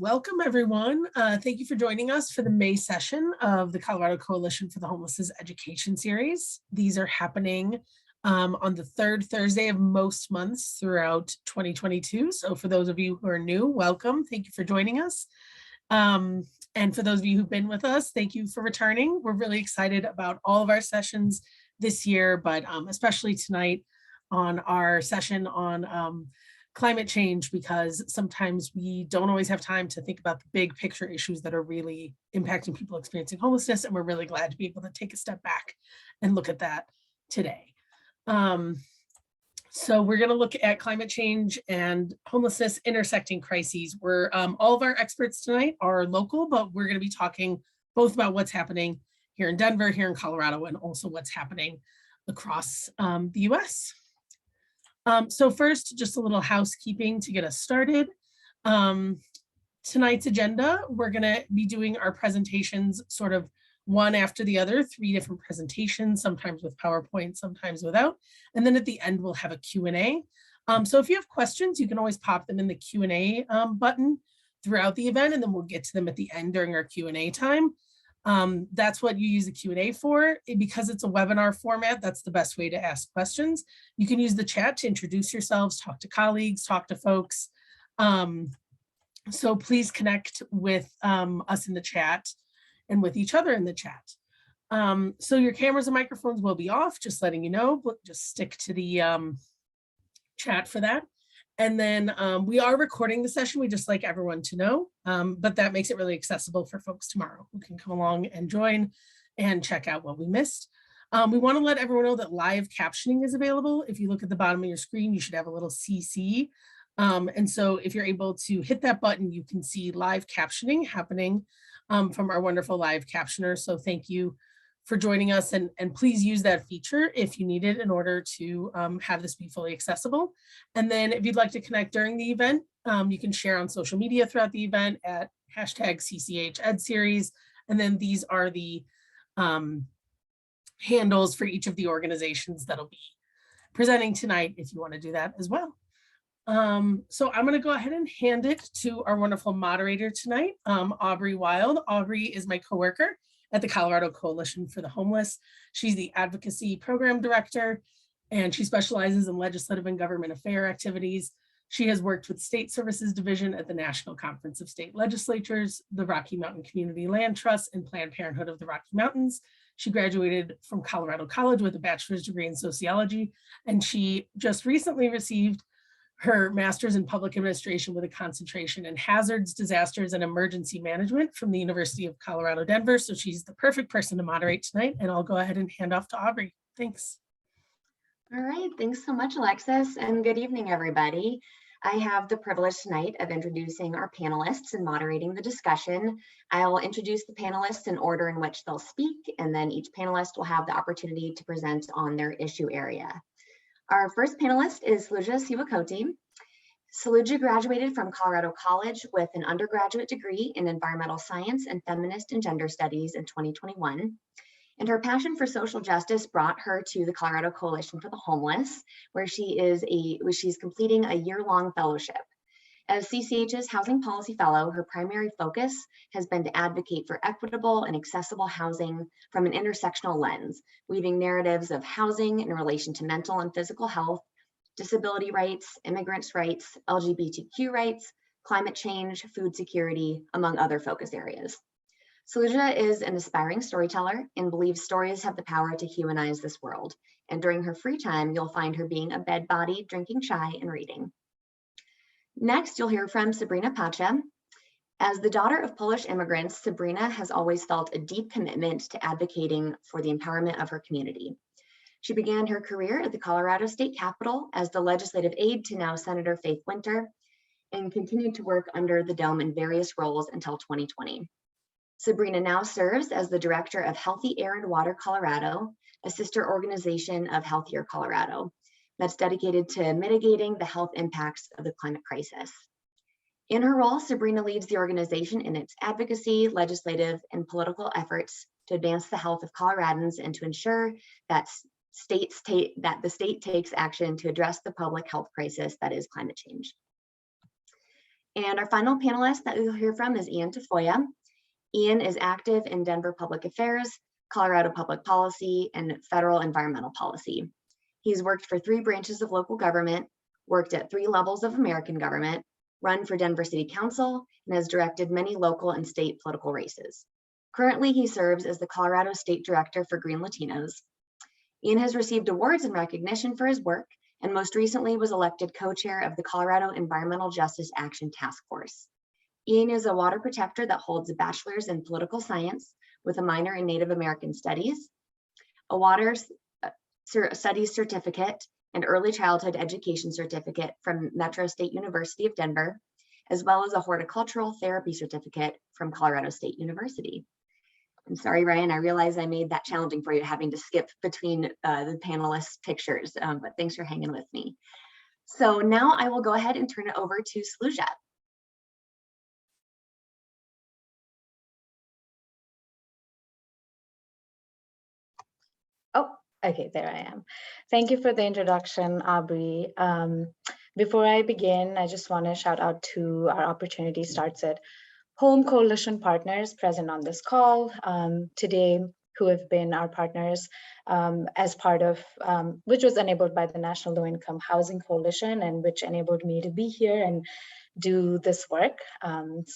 welcome everyone. Thank you for joining us for the May session of the Colorado Coalition for the Homelessness Education Series. These are happening on the third Thursday of most months throughout 2022. So for those of you who are new, welcome. Thank you for joining us. And for those of you who've been with us, thank you for returning. We're really excited about all of our sessions this year, but especially tonight on our session on climate change, because sometimes we don't always have time to think about the big picture issues that are really impacting people experiencing homelessness. And we're really glad to be able to take a step back and look at that today. So we're going to look at climate change and homelessness intersecting crises. We're all of our experts tonight are local, but we're going to be talking both about what's happening here in Denver, here in Colorado, and also what's happening across the US. So first, just a little housekeeping to get us started. Tonight's agenda, we're going to be doing our presentations sort of one after the other, 3 different presentations, sometimes with PowerPoint, sometimes without. And then at the end, we'll have a Q&A. So if you have questions, you can always pop them in the Q&A button throughout the event, and then we'll get to them at the end during our Q&A time. That's what you use the Q&A for. Because it's a webinar format, that's the best way to ask questions. You can use the chat to introduce yourselves, talk to colleagues, talk to folks. So please connect with us in the chat and with each other in the chat. So your cameras and microphones will be off, just letting you know, but just stick to the chat for that. And then we are recording the session. We just like everyone to know, but that makes it really accessible for folks tomorrow who can come along and join and check out what we missed. We want to let everyone know that live captioning is available. If you look at the bottom of your screen, you should have a little CC. And so if you're able to hit that button, you can see live captioning happening from our wonderful live captioner. So thank you for joining us, and please use that feature if you need it in order to have this be fully accessible. And then if you'd like to connect during the event, you can share on social media throughout the event at #CCHEdSeries. And then these are the handles for each of the organizations that'll be presenting tonight if you want to do that as well. So I'm going to go ahead and hand it to our wonderful moderator tonight, Aubrey Wild. Aubrey is my coworker at the Colorado Coalition for the Homeless. She's the Advocacy Program Director, and she specializes in legislative and government affair activities. She has worked with State Services Division at the National Conference of State Legislatures, the Rocky Mountain Community Land Trust, and Planned Parenthood of the Rocky Mountains. She graduated from Colorado College with a bachelor's degree in sociology, and she just recently received her master's in public administration with a concentration in hazards, disasters, and emergency management from the University of Colorado, Denver. So she's the perfect person to moderate tonight, and I'll go ahead and hand off to Aubrey. Thanks. All right, thanks so much, Alexis, and good evening, everybody. I have the privilege tonight of introducing our panelists and moderating the discussion. I'll introduce the panelists in order in which they'll speak, and then each panelist will have the opportunity to present on their issue area. Our first panelist is Saluja Siwakoti. Saluja graduated from Colorado College with an undergraduate degree in environmental science and feminist and gender studies in 2021. And her passion for social justice brought her to the Colorado Coalition for the Homeless, where she's completing a year-long fellowship. As CCH's Housing Policy Fellow, her primary focus has been to advocate for equitable and accessible housing from an intersectional lens, weaving narratives of housing in relation to mental and physical health, disability rights, immigrants' rights, LGBTQ rights, climate change, food security, among other focus areas. Saluja is an aspiring storyteller and believes stories have the power to humanize this world. And during her free time, you'll find her being a bedbody, drinking chai, and reading. Next, you'll hear from Sabrina Pacha. As the daughter of Polish immigrants, Sabrina has always felt a deep commitment to advocating for the empowerment of her community. She began her career at the Colorado State Capitol as the legislative aide to now Senator Faith Winter, and continued to work under the dome in various roles until 2020. Sabrina now serves as the director of Healthy Air and Water Colorado, a sister organization of Healthier Colorado that's dedicated to mitigating the health impacts of the climate crisis. In her role, Sabrina leads the organization in its advocacy, legislative, and political efforts to advance the health of Coloradans and to ensure that the state takes action to address the public health crisis that is climate change. And our final panelist that we'll hear from is Ian Tafoya. Ian is active in Denver public affairs, Colorado public policy, and federal environmental policy. He's worked for 3 branches of local government, worked at 3 levels of American government, run for Denver City Council, and has directed many local and state political races. Currently, he serves as the Colorado State Director for GreenLatinos. Ian has received awards and recognition for his work, and most recently was elected co-chair of the Colorado Environmental Justice Action Task Force. Ian is a water protector that holds a bachelor's in political science with a minor in Native American studies, a water studies certificate, and early childhood education certificate from Metro State University of Denver, as well as a horticultural therapy certificate from Colorado State University. I'm sorry, Ryan, I realize I made that challenging for you, having to skip between the panelists' pictures, but thanks for hanging with me. So now I will go ahead and turn it over to Saluja. Oh, okay, there I am. Thank you for the introduction, Aubrey. Before I begin, I just want to shout out to our Opportunity Starts It Home Coalition partners present on this call today, who have been our partners as part of, which was enabled by the National Low Income Housing Coalition, and which enabled me to be here and do this work. And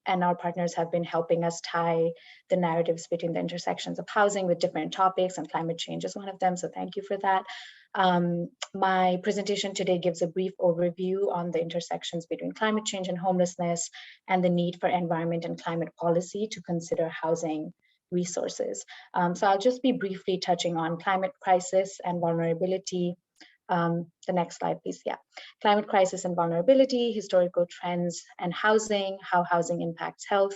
our partners have been helping us tie the narratives between the intersections of housing with different topics, and climate change is one of them, so thank you for that. My presentation today gives a brief overview on the intersections between climate change and homelessness, and the need for environment and climate policy to consider housing resources. So I'll just be briefly touching on climate crisis and vulnerability. The next slide, please. Yeah, climate crisis and vulnerability, historical trends and housing, how housing impacts health,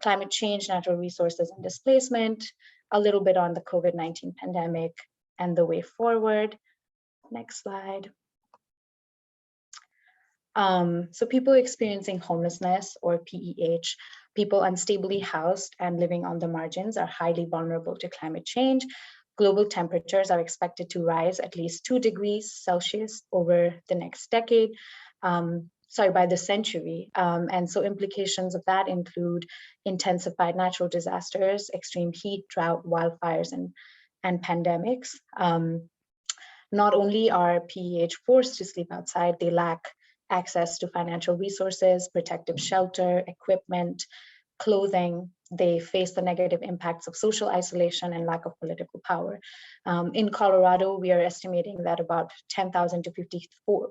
climate change, natural resources and displacement, a little bit on the COVID-19 pandemic and the way forward. Next slide. So people experiencing homelessness, or PEH, people unstably housed and living on the margins, are highly vulnerable to climate change. Global temperatures are expected to rise at least 2 degrees Celsius over the next decade, by the century. And so implications of that include intensified natural disasters, extreme heat, drought, wildfires, and pandemics. Not only are PEH forced to sleep outside, they lack access to financial resources, protective shelter, equipment, clothing. They face the negative impacts of social isolation and lack of political power. In Colorado, we are estimating that about 10,000 to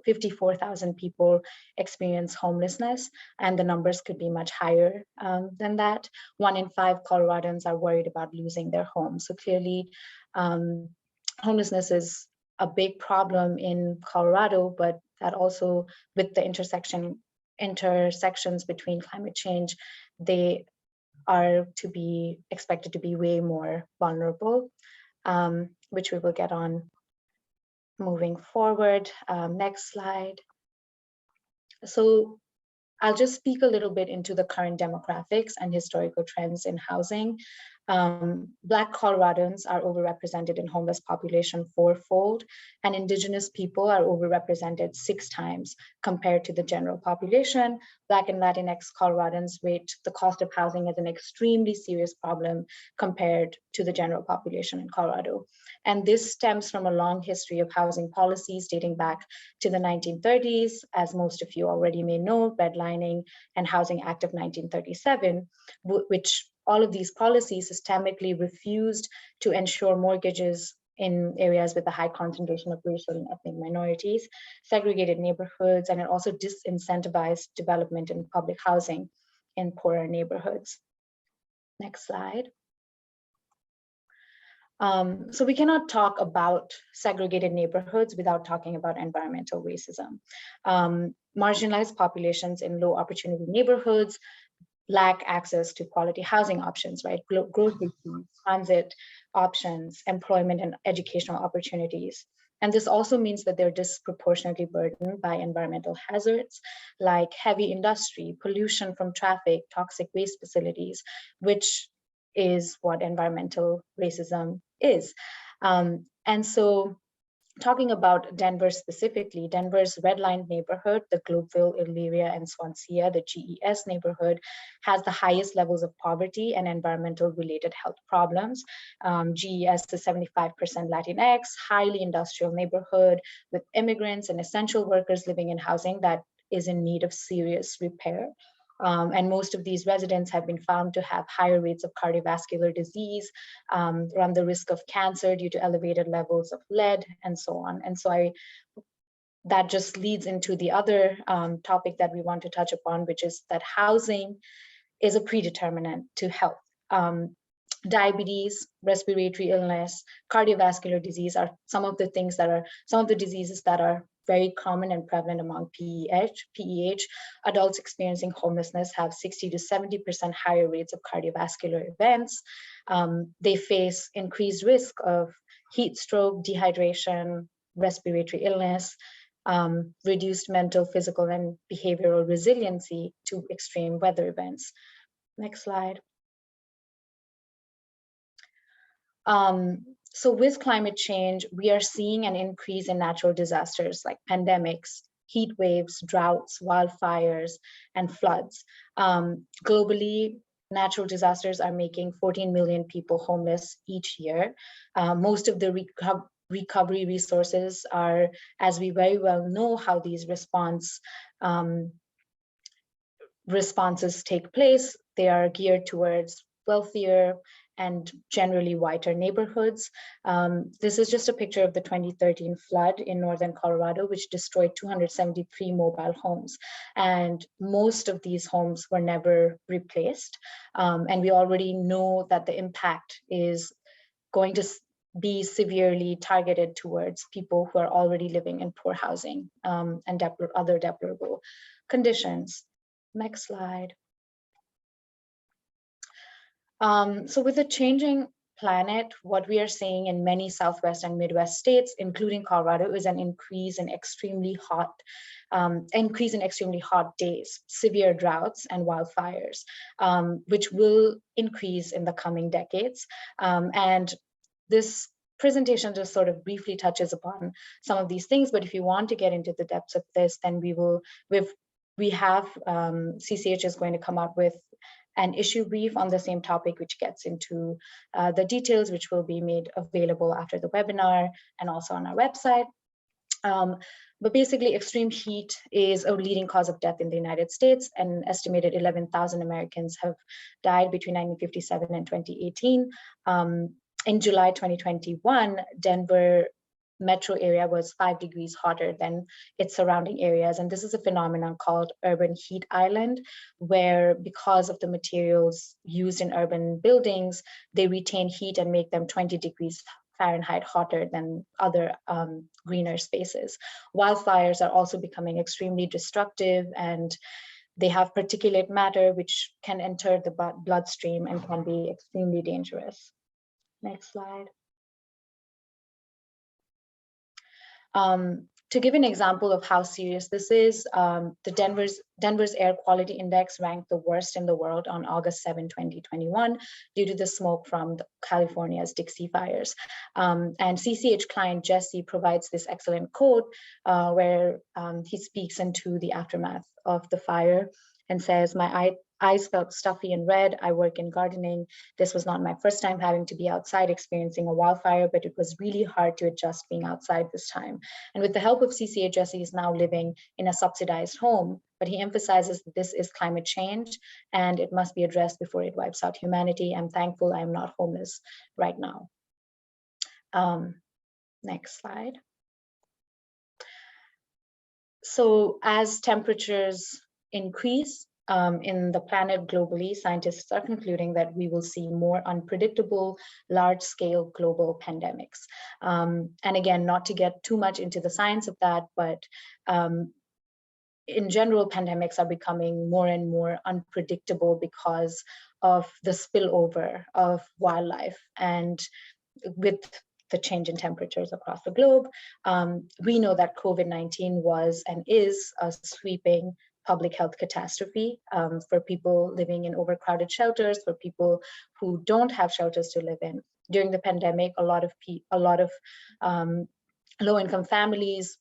54,000 people experience homelessness, and the numbers could be much higher than that. 1 in 5 Coloradans are worried about losing their homes. So clearly, homelessness is a big problem in Colorado, but that also, with the intersections between climate change, they are to be expected to be way more vulnerable, which we will get on moving forward. Next slide. So I'll just speak a little bit into the current demographics and historical trends in housing. Black Coloradans are overrepresented in homeless population 4-fold, and Indigenous people are overrepresented 6 times compared to the general population. Black and Latinx Coloradans rate the cost of housing as an extremely serious problem compared to the general population in Colorado. And this stems from a long history of housing policies dating back to the 1930s, as most of you already may know, Redlining and Housing Act of 1937, which all of these policies systemically refused to ensure mortgages in areas with a high concentration of racial and ethnic minorities, segregated neighborhoods, and it also disincentivized development in public housing in poorer neighborhoods. Next slide. So we cannot talk about segregated neighborhoods without talking about environmental racism. Marginalized populations in low opportunity neighborhoods lack access to quality housing options, right? Grocery, transit options, employment and educational opportunities. And this also means that they're disproportionately burdened by environmental hazards like heavy industry, pollution from traffic, toxic waste facilities, which is what environmental racism is. And so talking about Denver specifically, Denver's redlined neighborhood, the Globeville, Elyria, and Swansea, the GES neighborhood, has the highest levels of poverty and environmental related health problems. GES is 75% Latinx, highly industrial neighborhood with immigrants and essential workers living in housing that is in need of serious repair. And most of these residents have been found to have higher rates of cardiovascular disease, run the risk of cancer due to elevated levels of lead, and so on. And so that just leads into the other topic that we want to touch upon, which is that housing is a predeterminant to health. Diabetes, respiratory illness, cardiovascular disease are some of the diseases that are very common and prevalent among PEH. Adults experiencing homelessness have 60 to 70% higher rates of cardiovascular events. They face increased risk of heat stroke, dehydration, respiratory illness, reduced mental, physical, and behavioral resiliency to extreme weather events. Next slide. So with climate change, we are seeing an increase in natural disasters like pandemics, heat waves, droughts, wildfires, and floods. Globally, natural disasters are making 14 million people homeless each year. Most of the recovery resources are, as we very well know how these responses take place, they are geared towards wealthier and generally whiter neighborhoods. This is just a picture of the 2013 flood in northern Colorado, which destroyed 273 mobile homes. And most of these homes were never replaced. And we already know that the impact is going to be severely targeted towards people who are already living in poor housing and other deplorable conditions. Next slide. So with the changing planet, what we are seeing in many Southwest and Midwest states, including Colorado, is an increase in extremely hot days, severe droughts, and wildfires, which will increase in the coming decades. And this presentation just sort of briefly touches upon some of these things, but if you want to get into the depths of this, then CCH is going to come out with an issue brief on the same topic, which gets into the details, which will be made available after the webinar and also on our website. But basically, extreme heat is a leading cause of death in the United States. An estimated 11,000 Americans have died between 1957 and 2018. In July 2021, Denver metro area was 5 degrees hotter than its surrounding areas. And this is a phenomenon called urban heat island, where because of the materials used in urban buildings, they retain heat and make them 20 degrees Fahrenheit hotter than other greener spaces. Wildfires are also becoming extremely destructive, and they have particulate matter which can enter the bloodstream and can be extremely dangerous. Next slide. To give an example of how serious this is, Denver's air quality index ranked the worst in the world on August 7, 2021, due to the smoke from California's Dixie fires. And CCH client Jesse provides this excellent quote where he speaks into the aftermath of the fire and says, "My eyes felt stuffy and red. I work in gardening. This was not my first time having to be outside experiencing a wildfire, but it was really hard to adjust being outside this time." And with the help of CCA, Jesse is now living in a subsidized home, but he emphasizes that this is climate change and it must be addressed before it wipes out humanity. I'm thankful I am not homeless right now. Next slide. So as temperatures increase, in the planet globally, scientists are concluding that we will see more unpredictable, large-scale global pandemics. And again, not to get too much into the science of that, but in general, pandemics are becoming more and more unpredictable because of the spillover of wildlife. And with the change in temperatures across the globe, we know that COVID-19 was and is a sweeping public health catastrophe for people living in overcrowded shelters, for people who don't have shelters to live in. During the pandemic, a lot of low-income families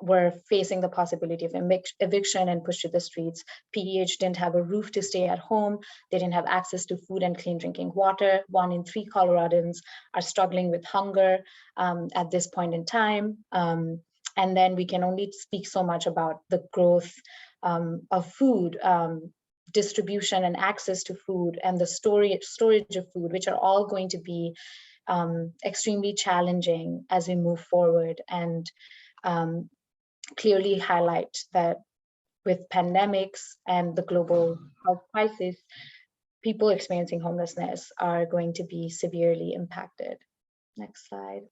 were facing the possibility of eviction and pushed to the streets. PEH didn't have a roof to stay at home. They didn't have access to food and clean drinking water. 1 in 3 Coloradans are struggling with hunger at this point in time. And then we can only speak so much about the growth of food, distribution and access to food, and the storage of food, which are all going to be extremely challenging as we move forward, and clearly highlight that with pandemics and the global health crisis, people experiencing homelessness are going to be severely impacted. Next slide.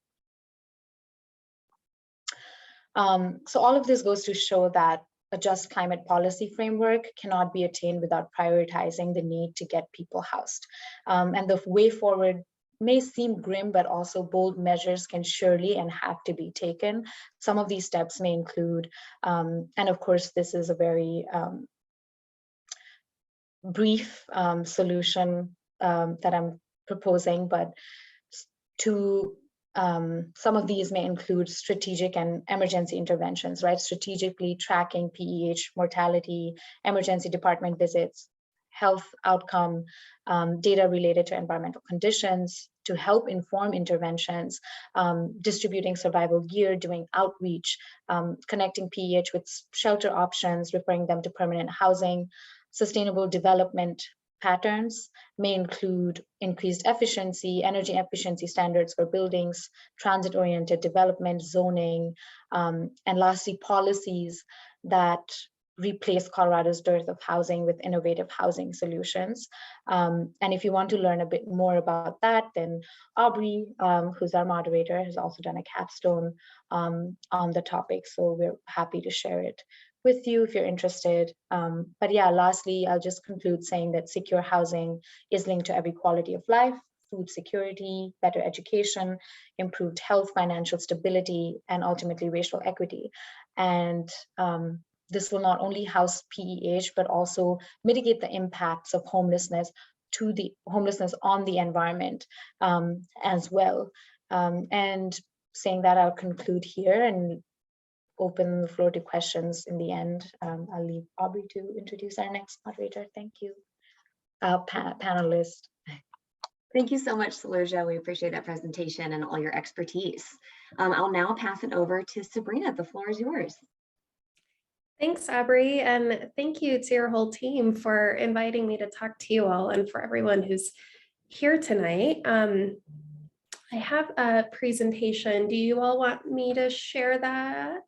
So all of this goes to show that a just climate policy framework cannot be attained without prioritizing the need to get people housed. And the way forward may seem grim, but also bold measures can surely and have to be taken. Some of these steps may include, and of course, this is a very brief solution that I'm proposing, but some of these may include strategic and emergency interventions, right? Strategically tracking PEH mortality, emergency department visits, health outcome data related to environmental conditions to help inform interventions, distributing survival gear, doing outreach, connecting PEH with shelter options, referring them to permanent housing. Sustainable development patterns may include increased efficiency, energy efficiency standards for buildings, transit-oriented development, zoning, and lastly, policies that replace Colorado's dearth of housing with innovative housing solutions. And if you want to learn a bit more about that, then Aubrey, who's our moderator, has also done a capstone on the topic. So we're happy to share it with you if you're interested. But yeah, lastly, I'll just conclude saying that secure housing is linked to every quality of life, food security, better education, improved health, financial stability, and ultimately racial equity. And this will not only house PEH, but also mitigate the impacts of homelessness on the environment as well. And saying that, I'll conclude here and open the floor to questions in the end. I'll leave Aubrey to introduce our next moderator. Thank you. Panelist. Thank you so much, Saluja. We appreciate that presentation and all your expertise. I'll now pass it over to Sabrina. The floor is yours. Thanks, Aubrey, and thank you to your whole team for inviting me to talk to you all and for everyone who's here tonight. I have a presentation. Do you all want me to share that?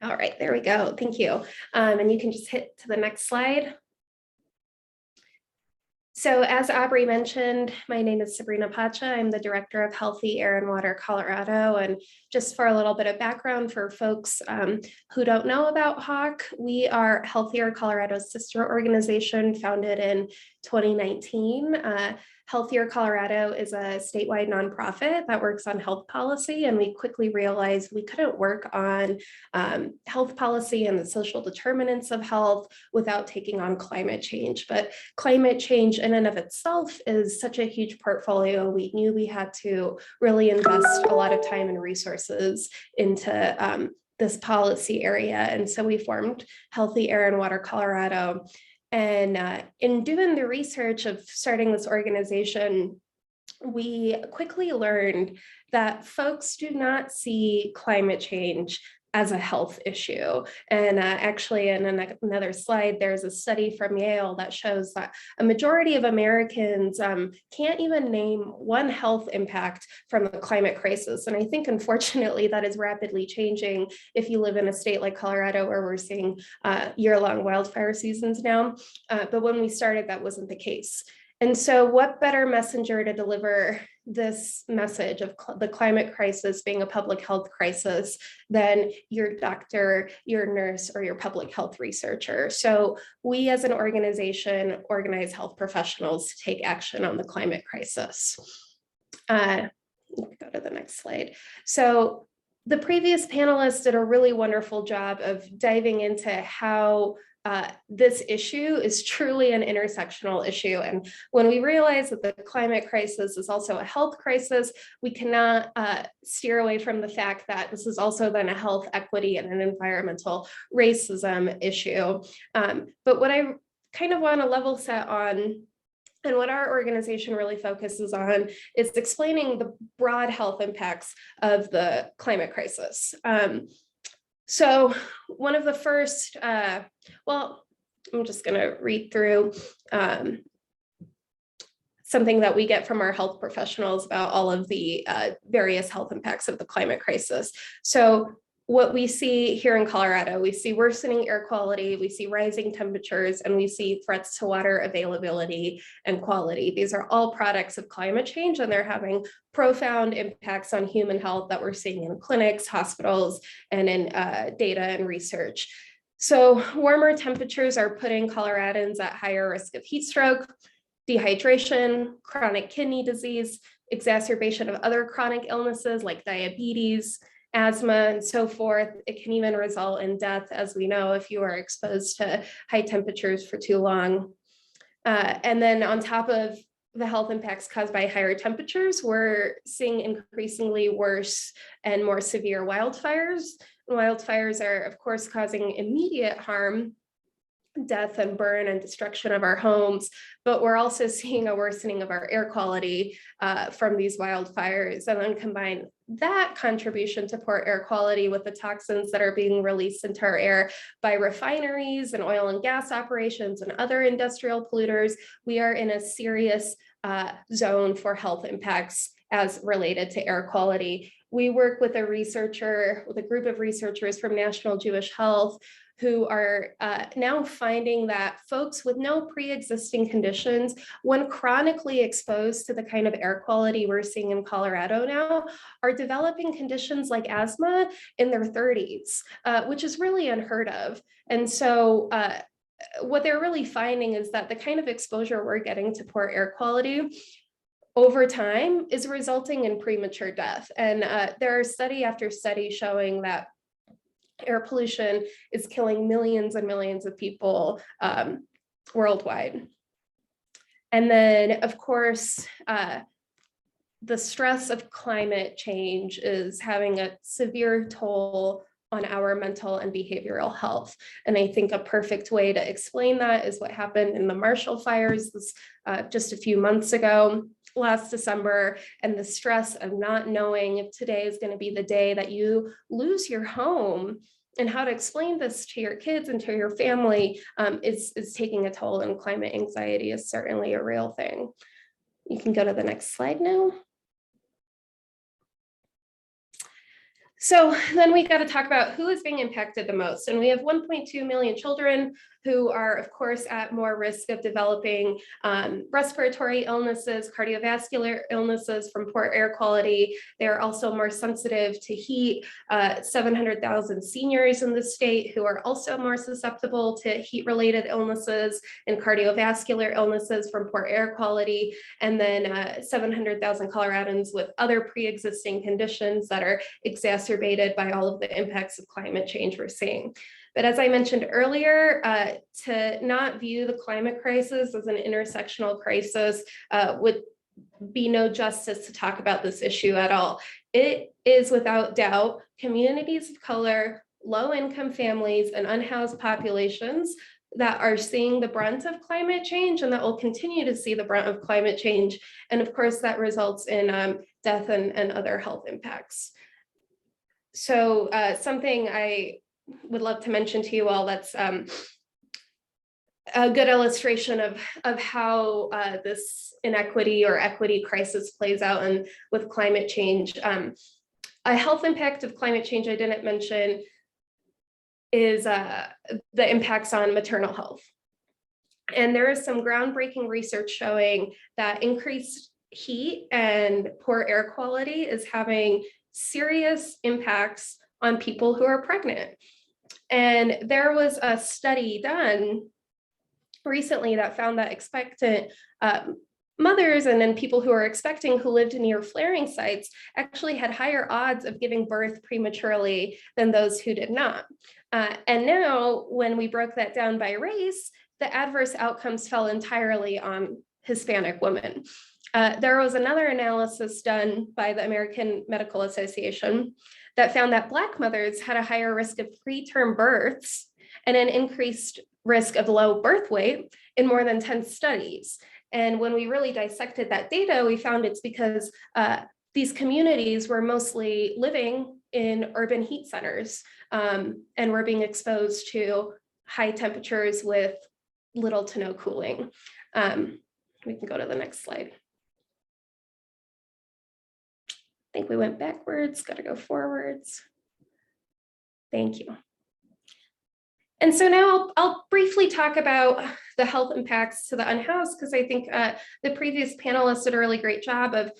All right, there we go. Thank you. And you can just hit to the next slide. So as Aubrey mentioned, my name is Sabrina Pacha. I'm the Director of Healthy Air and Water Colorado. And just for a little bit of background for folks who don't know about HAWC, we are Healthier Colorado's sister organization founded in 2019. Healthier Colorado is a statewide nonprofit that works on health policy, and we quickly realized we couldn't work on health policy and the social determinants of health without taking on climate change. But climate change in and of itself is such a huge portfolio. We knew we had to really invest a lot of time and resources into this policy area. And so we formed Healthy Air and Water Colorado. And in doing the research of starting this organization, we quickly learned that folks do not see climate change as a health issue. And actually in another slide, there's a study from Yale that shows that a majority of Americans can't even name one health impact from the climate crisis. And I think unfortunately that is rapidly changing if you live in a state like Colorado where we're seeing year-long wildfire seasons now. But when we started, that wasn't the case. And so what better messenger to deliver this message of the climate crisis being a public health crisis than your doctor, your nurse, or your public health researcher. So we as an organization organize health professionals to take action on the climate crisis. Go to the next slide. So the previous panelists did a really wonderful job of diving into how this issue is truly an intersectional issue. And when we realize that the climate crisis is also a health crisis, we cannot steer away from the fact that this is also then a health equity and an environmental racism issue. But what I kind of want to level set on, and what our organization really focuses on, is explaining the broad health impacts of the climate crisis. So one of the first, well, I'm just going to read through something that we get from our health professionals about all of the various health impacts of the climate crisis. So what we see here in Colorado, we see worsening air quality, we see rising temperatures, and we see threats to water availability and quality. These are all products of climate change, and they're having profound impacts on human health that we're seeing in clinics, hospitals, and in data and research. So warmer temperatures are putting Coloradans at higher risk of heat stroke, dehydration, chronic kidney disease, exacerbation of other chronic illnesses like diabetes, asthma, and so forth. It can even result in death, as we know, if you are exposed to high temperatures for too long. And then on top of the health impacts caused by higher temperatures, we're seeing increasingly worse and more severe wildfires. Wildfires are, of course, causing immediate harm, death and burn and destruction of our homes, but we're also seeing a worsening of our air quality from these wildfires. And then combine that contribution to poor air quality with the toxins that are being released into our air by refineries and oil and gas operations and other industrial polluters, we are in a serious zone for health impacts as related to air quality. We work with a group of researchers from National Jewish Health who are now finding that folks with no pre-existing conditions, when chronically exposed to the kind of air quality we're seeing in Colorado now, are developing conditions like asthma in their 30s, which is really unheard of. And so what they're really finding is that the kind of exposure we're getting to poor air quality over time is resulting in premature death. And there are study after study showing that air pollution is killing millions and millions of people worldwide. And then, of course, the stress of climate change is having a severe toll on our mental and behavioral health. And I think a perfect way to explain that is what happened in the Marshall fires just a few months ago, last December, and the stress of not knowing if today is going to be the day that you lose your home, and how to explain this to your kids and to your family is taking a toll, and climate anxiety is certainly a real thing. You can go to the next slide now. So then we got to talk about who is being impacted the most. And we have 1.2 million children who are, of course, at more risk of developing respiratory illnesses, cardiovascular illnesses from poor air quality. They're also more sensitive to heat. 700,000 seniors in the state who are also more susceptible to heat-related illnesses and cardiovascular illnesses from poor air quality. And then 700,000 Coloradans with other pre-existing conditions that are exacerbated by all of the impacts of climate change we're seeing. But as I mentioned earlier, to not view the climate crisis as an intersectional crisis would be no justice to talk about this issue at all. It is without doubt communities of color, low-income families, and unhoused populations that are seeing the brunt of climate change and that will continue to see the brunt of climate change. And of course, that results in death and other health impacts. So something I would love to mention to you all that's a good illustration of how this inequity or equity crisis plays out and with climate change. A health impact of climate change I didn't mention is the impacts on maternal health. And there is some groundbreaking research showing that increased heat and poor air quality is having serious impacts on people who are pregnant. And there was a study done recently that found that expectant mothers and then people who are expecting who lived near flaring sites actually had higher odds of giving birth prematurely than those who did not. And now when we broke that down by race, the adverse outcomes fell entirely on Hispanic women. There was another analysis done by the American Medical Association that found that Black mothers had a higher risk of preterm births and an increased risk of low birth weight in more than 10 studies. And when we really dissected that data, we found it's because these communities were mostly living in urban heat centers and were being exposed to high temperatures with little to no cooling. We can go to the next slide. I think we went backwards, got to go forwards. Thank you. And so now I'll briefly talk about the health impacts to the unhoused, because I think the previous panelists did a really great job of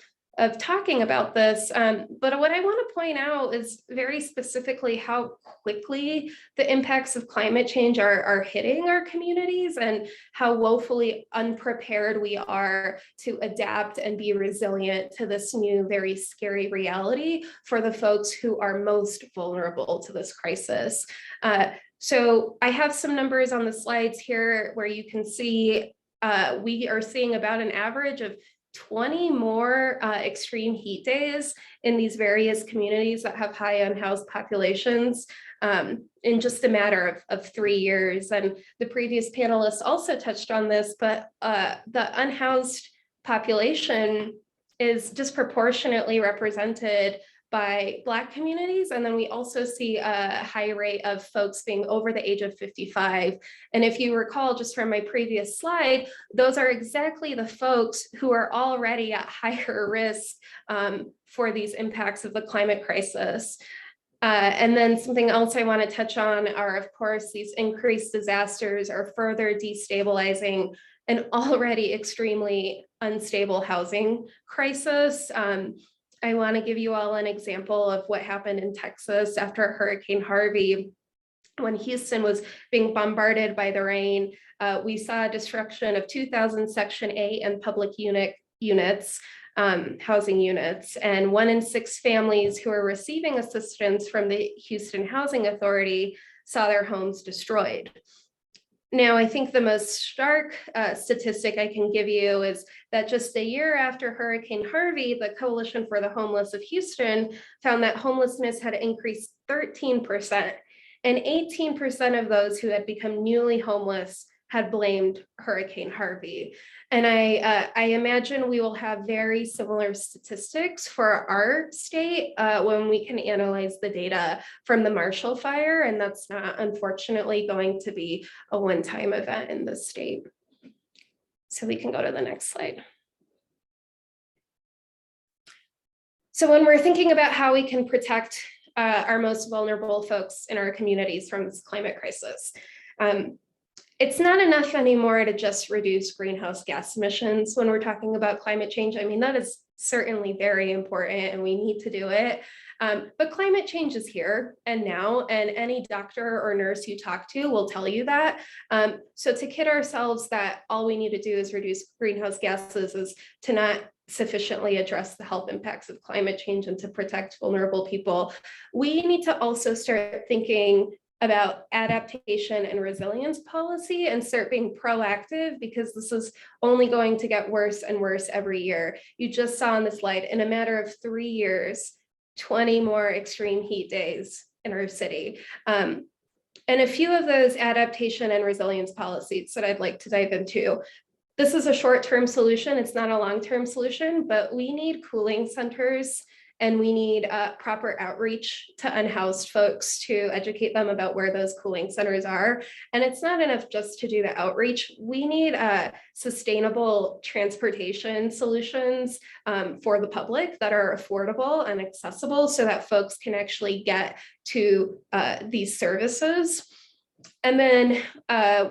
talking about this. But what I want to point out is very specifically how quickly the impacts of climate change are hitting our communities and how woefully unprepared we are to adapt and be resilient to this new, very scary reality for the folks who are most vulnerable to this crisis. So I have some numbers on the slides here where you can see we are seeing about an average of 20 more extreme heat days in these various communities that have high unhoused populations in just a matter of 3 years. And the previous panelists also touched on this, but the unhoused population is disproportionately represented by Black communities. And then we also see a high rate of folks being over the age of 55. And if you recall just from my previous slide, those are exactly the folks who are already at higher risk for these impacts of the climate crisis. And then something else I want to touch on are, of course, these increased disasters are further destabilizing an already extremely unstable housing crisis. I want to give you all an example of what happened in Texas after Hurricane Harvey. When Houston was being bombarded by the rain, we saw destruction of 2,000 Section 8 and public units, housing units, and 1 in 6 families who are receiving assistance from the Houston Housing Authority saw their homes destroyed. Now, I think the most stark statistic I can give you is that just a year after Hurricane Harvey, the Coalition for the Homeless of Houston found that homelessness had increased 13%, and 18% of those who had become newly homeless had blamed Hurricane Harvey. And I imagine we will have very similar statistics for our state when we can analyze the data from the Marshall Fire, and that's not unfortunately going to be a one-time event in the state. So we can go to the next slide. So when we're thinking about how we can protect our most vulnerable folks in our communities from this climate crisis, it's not enough anymore to just reduce greenhouse gas emissions when we're talking about climate change. I mean, that is certainly very important and we need to do it. But climate change is here and now, and any doctor or nurse you talk to will tell you that. So to kid ourselves that all we need to do is reduce greenhouse gases is to not sufficiently address the health impacts of climate change and to protect vulnerable people. We need to also start thinking about adaptation and resilience policy and start being proactive, because this is only going to get worse and worse every year. You just saw on the slide, in a matter of 3 years, 20 more extreme heat days in our city. And a few of those adaptation and resilience policies that I'd like to dive into. This is a short-term solution. It's not a long-term solution, but we need cooling centers and we need proper outreach to unhoused folks to educate them about where those cooling centers are. And it's not enough just to do the outreach. We need sustainable transportation solutions for the public that are affordable and accessible so that folks can actually get to these services. And then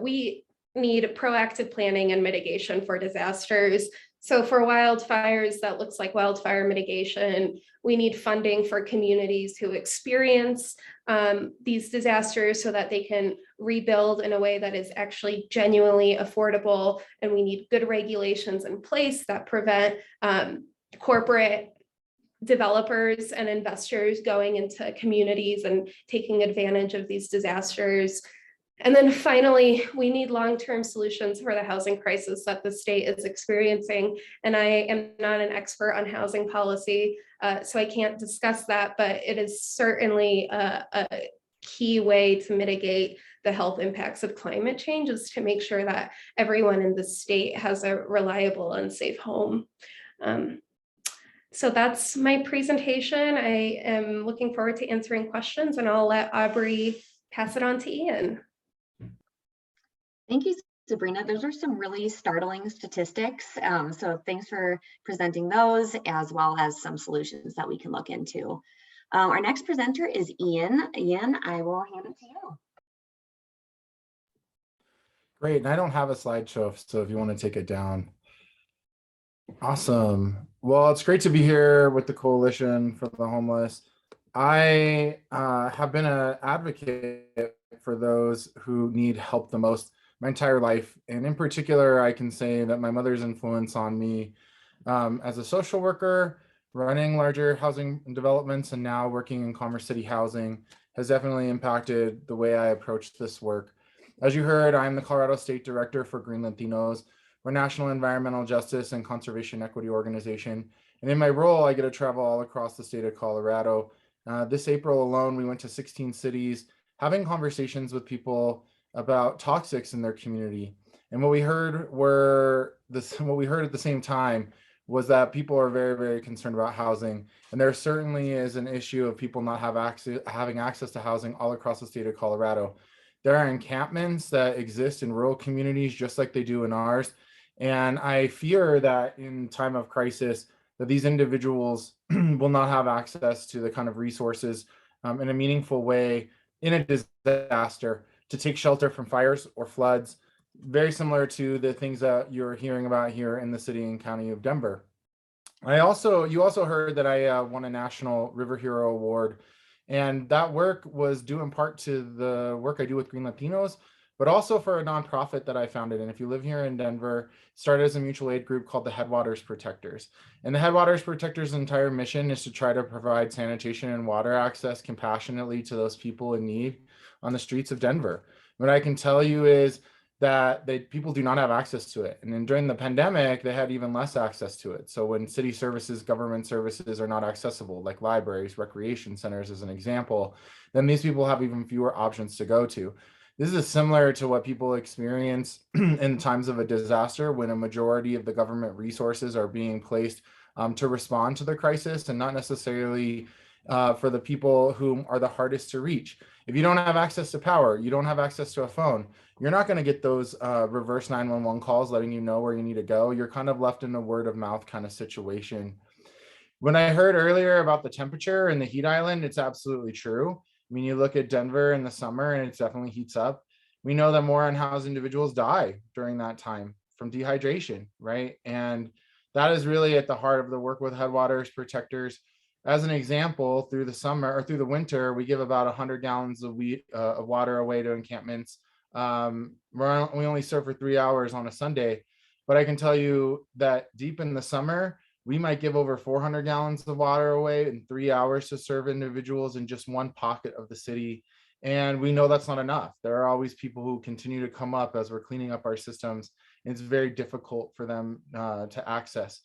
we need proactive planning and mitigation for disasters. So for wildfires, that looks like wildfire mitigation. We need funding for communities who experience these disasters so that they can rebuild in a way that is actually genuinely affordable. And we need good regulations in place that prevent corporate developers and investors going into communities and taking advantage of these disasters. And then finally, we need long-term solutions for the housing crisis that the state is experiencing. And I am not an expert on housing policy, so I can't discuss that, but it is certainly a key way to mitigate the health impacts of climate change is to make sure that everyone in the state has a reliable and safe home. So that's my presentation. I am looking forward to answering questions, and I'll let Aubrey pass it on to Ian. Thank you, Sabrina. Those are some really startling statistics. So thanks for presenting those, as well as some solutions that we can look into. Our next presenter is Ian. Ian, I will hand it to you. Great, and I don't have a slideshow, so if you want to take it down. Awesome. Well, it's great to be here with the Coalition for the Homeless. I have been an advocate for those who need help the most my entire life. And in particular, I can say that my mother's influence on me as a social worker, running larger housing developments, and now working in Commerce City Housing has definitely impacted the way I approach this work. As you heard, I'm the Colorado State Director for GreenLatinos. We're a national environmental justice and conservation equity organization. And in my role, I get to travel all across the state of Colorado. This April alone, we went to 16 cities, having conversations with people about toxics in their community. And what we heard at the same time was that people are very, very concerned about housing. And there certainly is an issue of people not having access to housing all across the state of Colorado. There are encampments that exist in rural communities just like they do in ours. And I fear that in time of crisis, that these individuals will not have access to the kind of resources in a meaningful way in a disaster to take shelter from fires or floods, very similar to the things that you're hearing about here in the city and county of Denver. You also heard that I won a National River Hero Award, and that work was due in part to the work I do with GreenLatinos, but also for a nonprofit that I founded. And if you live here in Denver, started as a mutual aid group called the Headwaters Protectors. And the Headwaters Protectors' entire mission is to try to provide sanitation and water access compassionately to those people in need on the streets of Denver. What I can tell you is that people do not have access to it. And then during the pandemic, they had even less access to it. So when city services, government services are not accessible, like libraries, recreation centers as an example, then these people have even fewer options to go to. This is similar to what people experience in times of a disaster when a majority of the government resources are being placed to respond to the crisis and not necessarily for the people who are the hardest to reach. If you don't have access to power, you don't have access to a phone, you're not going to get those reverse 911 calls letting you know where you need to go. You're kind of left in a word of mouth kind of situation. When I heard earlier about the temperature and the heat island, it's absolutely true. I mean, you look at Denver in the summer and it definitely heats up. We know that more unhoused individuals die during that time from dehydration, right? And that is really at the heart of the work with Headwaters Protectors. As an example, through the summer or through the winter, we give about 100 gallons of water away to encampments. We only serve for 3 hours on a Sunday, but I can tell you that deep in the summer, we might give over 400 gallons of water away in 3 hours to serve individuals in just one pocket of the city. And we know that's not enough. There are always people who continue to come up as we're cleaning up our systems. And it's very difficult for them to access.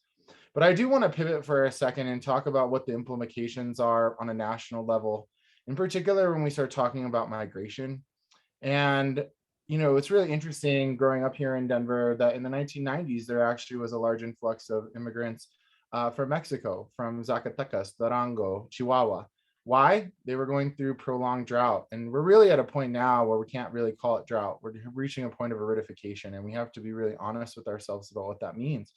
But I do want to pivot for a second and talk about what the implications are on a national level, in particular when we start talking about migration. And it's really interesting growing up here in Denver that in the 1990s, there actually was a large influx of immigrants from Mexico, from Zacatecas, Durango, Chihuahua. Why? They were going through prolonged drought. And we're really at a point now where we can't really call it drought. We're reaching a point of aridification, and we have to be really honest with ourselves about what that means.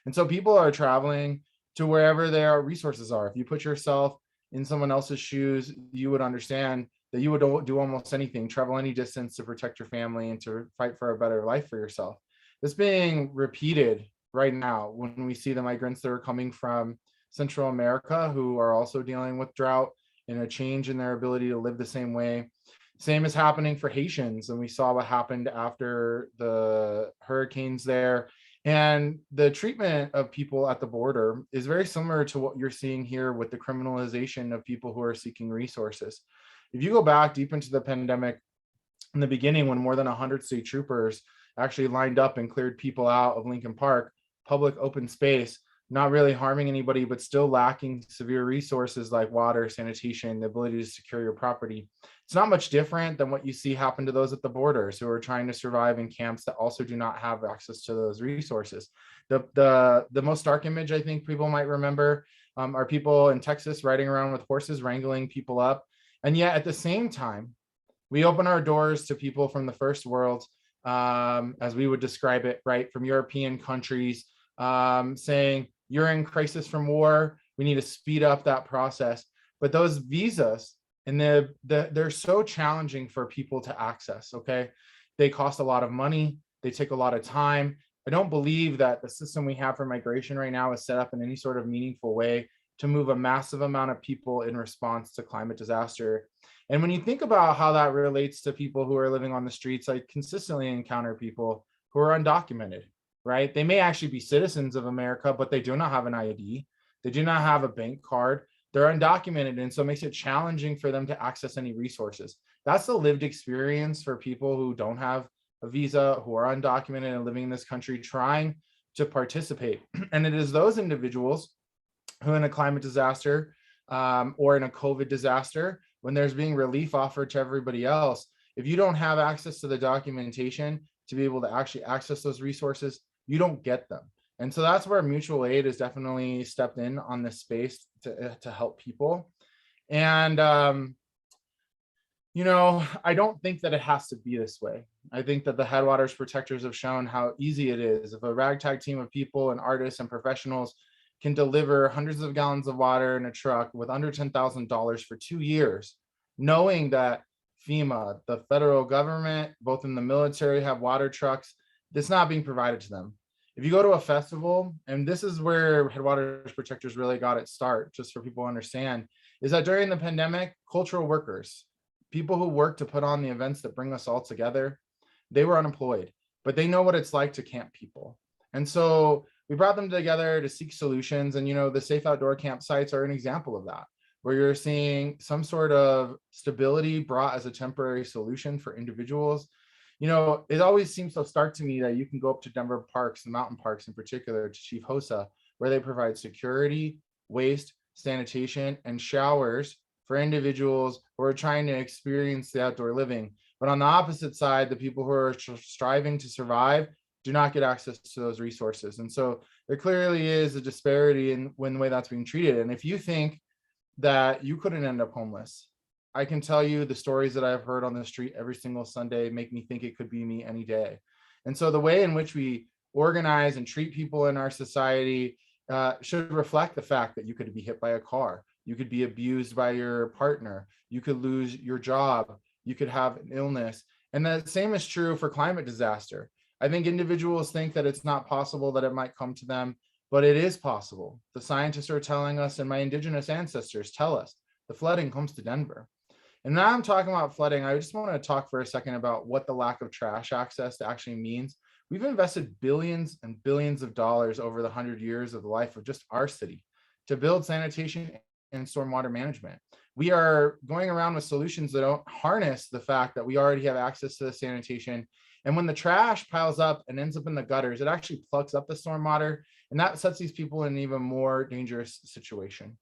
And so people are traveling to wherever their resources are. If you put yourself in someone else's shoes, you would understand that you would do almost anything, travel any distance to protect your family and to fight for a better life for yourself. This being repeated right now when we see the migrants that are coming from Central America who are also dealing with drought and a change in their ability to live the same way. Same is happening for Haitians, and we saw what happened after the hurricanes there. And the treatment of people at the border is very similar to what you're seeing here with the criminalization of people who are seeking resources. If you go back deep into the pandemic, in the beginning, when more than 100 state troopers actually lined up and cleared people out of Lincoln Park, public open space, not really harming anybody, but still lacking severe resources like water, sanitation, the ability to secure your property. It's not much different than what you see happen to those at the borders who are trying to survive in camps that also do not have access to those resources. The most stark image I think people might remember are people in Texas riding around with horses, wrangling people up. And yet at the same time, we open our doors to people from the first world, as we would describe it, right, from European countries, saying, you're in crisis from war, we need to speed up that process. But those visas, and they're so challenging for people to access, okay? They cost a lot of money, they take a lot of time. I don't believe that the system we have for migration right now is set up in any sort of meaningful way to move a massive amount of people in response to climate disaster. And when you think about how that relates to people who are living on the streets, I consistently encounter people who are undocumented, right? They may actually be citizens of America, but they do not have an ID. They do not have a bank card. They're undocumented. And so it makes it challenging for them to access any resources. That's the lived experience for people who don't have a visa, who are undocumented and living in this country, trying to participate. And it is those individuals who in a climate disaster or in a COVID disaster, when there's being relief offered to everybody else, if you don't have access to the documentation to be able to actually access those resources, you don't get them. And so that's where mutual aid has definitely stepped in on this space to help people. And, you know, I don't think that it has to be this way. I think that the Headwaters Protectors have shown how easy it is. If a ragtag team of people and artists and professionals can deliver hundreds of gallons of water in a truck with under $10,000 for 2 years, knowing that FEMA, the federal government, both in the military, have water trucks, that's not being provided to them. If you go to a festival, and this is where Headwaters Protectors really got its start, just for people to understand, is that during the pandemic, cultural workers, people who work to put on the events that bring us all together, they were unemployed, but they know what it's like to camp people. And so we brought them together to seek solutions. And, you know, the safe outdoor campsites are an example of that, where you're seeing some sort of stability brought as a temporary solution for individuals. You know, it always seems so stark to me that you can go up to Denver parks, the mountain parks in particular, to Chief Hosa, where they provide security, waste, sanitation, and showers for individuals who are trying to experience the outdoor living. But on the opposite side, the people who are striving to survive do not get access to those resources. And so there clearly is a disparity in the way that's being treated. And if you think that you couldn't end up homeless, I can tell you the stories that I've heard on the street every single Sunday make me think it could be me any day. And so the way in which we organize and treat people in our society should reflect the fact that you could be hit by a car, you could be abused by your partner, you could lose your job, you could have an illness. And the same is true for climate disaster. I think individuals think that it's not possible that it might come to them, but it is possible. The scientists are telling us, and my indigenous ancestors tell us, the flooding comes to Denver. And now I'm talking about flooding, I just want to talk for a second about what the lack of trash access actually means. We've invested billions and billions of dollars over the 100 years of the life of just our city to build sanitation and stormwater management. We are going around with solutions that don't harness the fact that we already have access to the sanitation. And when the trash piles up and ends up in the gutters, it actually plugs up the stormwater, and that sets these people in an even more dangerous situation.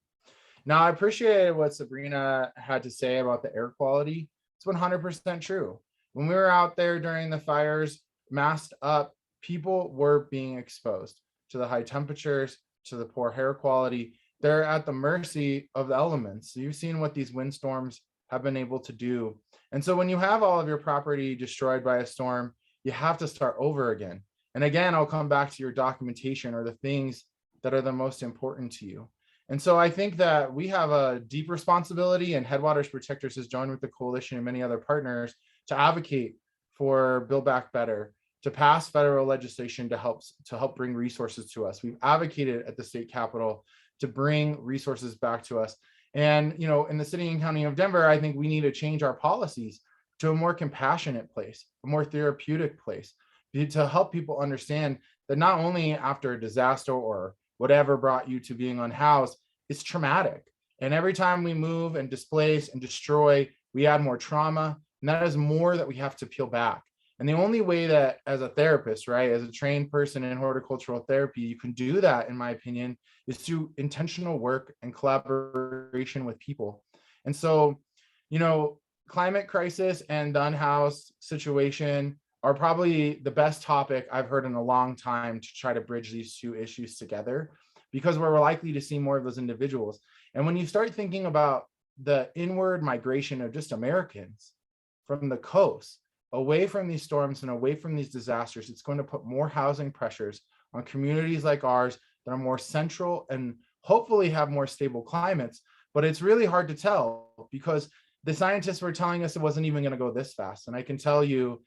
Now, I appreciate what Sabrina had to say about the air quality. It's 100% true. When we were out there during the fires, masked up, people were being exposed to the high temperatures, to the poor air quality. They're at the mercy of the elements. You've seen what these windstorms have been able to do. And so when you have all of your property destroyed by a storm, you have to start over again. And again, I'll come back to your documentation or the things that are the most important to you. And so I think that we have a deep responsibility, and Headwaters Protectors has joined with the coalition and many other partners to advocate for Build Back Better, to pass federal legislation to help bring resources to us. We've advocated at the state capitol to bring resources back to us. And, you know, in the city and county of Denver, I think we need to change our policies to a more compassionate place, a more therapeutic place, to help people understand that not only after a disaster or whatever brought you to being unhoused, it's traumatic. And every time we move and displace and destroy, we add more trauma. And that is more that we have to peel back. And the only way that, as a therapist, right, as a trained person in horticultural therapy, you can do that, in my opinion, is through intentional work and collaboration with people. And so, you know, climate crisis and the unhoused situation are probably the best topic I've heard in a long time to try to bridge these two issues together, because we're likely to see more of those individuals. And when you start thinking about the inward migration of just Americans from the coast, away from these storms and away from these disasters, it's going to put more housing pressures on communities like ours that are more central and hopefully have more stable climates. But it's really hard to tell, because the scientists were telling us it wasn't even going to go this fast. And I can tell you,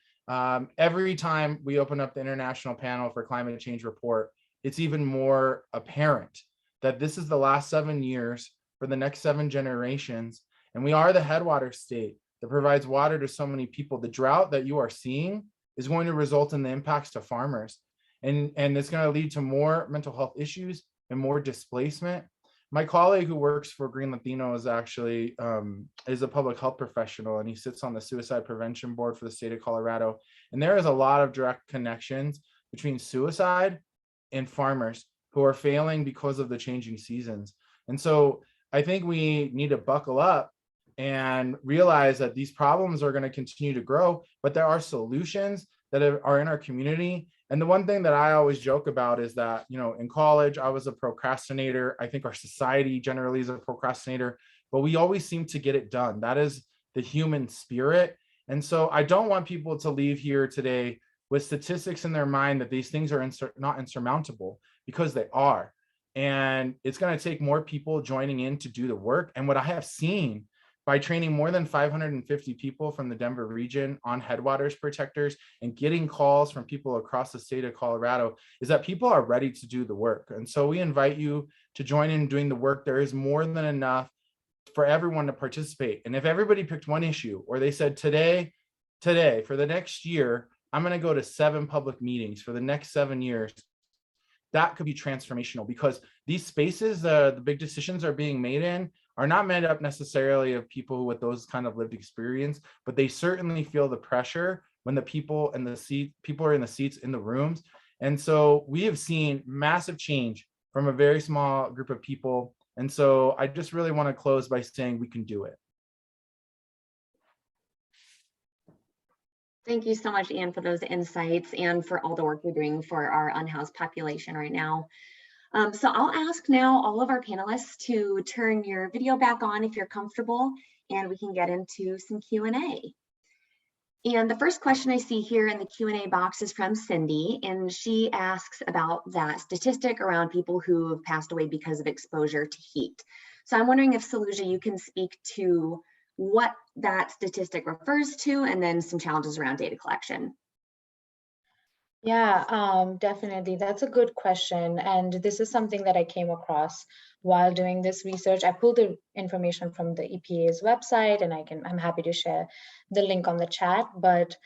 every time we open up the International Panel for Climate Change report, it's even more apparent that this is the last 7 years for the next 7 generations. And we are the headwaters state that provides water to so many people. The drought that you are seeing is going to result in the impacts to farmers. And it's going to lead to more mental health issues and more displacement. My colleague who works for GreenLatinos actually is a public health professional, and he sits on the suicide prevention board for the state of Colorado. And there is a lot of direct connections between suicide and farmers who are failing because of the changing seasons. And so I think we need to buckle up and realize that these problems are going to continue to grow, but there are solutions that are in our community. And the one thing that I always joke about is that, you know, in college, I was a procrastinator. I think our society generally is a procrastinator, but we always seem to get it done. That is the human spirit. And so I don't want people to leave here today with statistics in their mind that these things are not insurmountable, because they are. And it's going to take more people joining in to do the work. And what I have seen by training more than 550 people from the Denver region on Headwaters Protectors and getting calls from people across the state of Colorado is that people are ready to do the work. And so we invite you to join in doing the work. There is more than enough for everyone to participate. And if everybody picked one issue, or they said today, for the next year, I'm going to go to 7 public meetings for the next 7 years, that could be transformational, because these spaces, the big decisions are being made in, are not made up necessarily of people with those kind of lived experience, but they certainly feel the pressure when the people in the seat, people are in the seats in the rooms. And so we have seen massive change from a very small group of people. And so I just really want to close by saying we can do it. Thank you so much, Anne, for those insights and for all the work you're doing for our unhoused population right now. So I'll ask now all of our panelists to turn your video back on if you're comfortable, and we can get into some Q&A. And the first question I see here in the Q&A box is from Cindy, and she asks about that statistic around people who have passed away because of exposure to heat. So I'm wondering if, Saluja, you can speak to what that statistic refers to, and then some challenges around data collection. Yeah, definitely. That's a good question. And this is something that I came across while doing this research. I pulled the information from the EPA's website, and I'm happy to share the link on the chat. But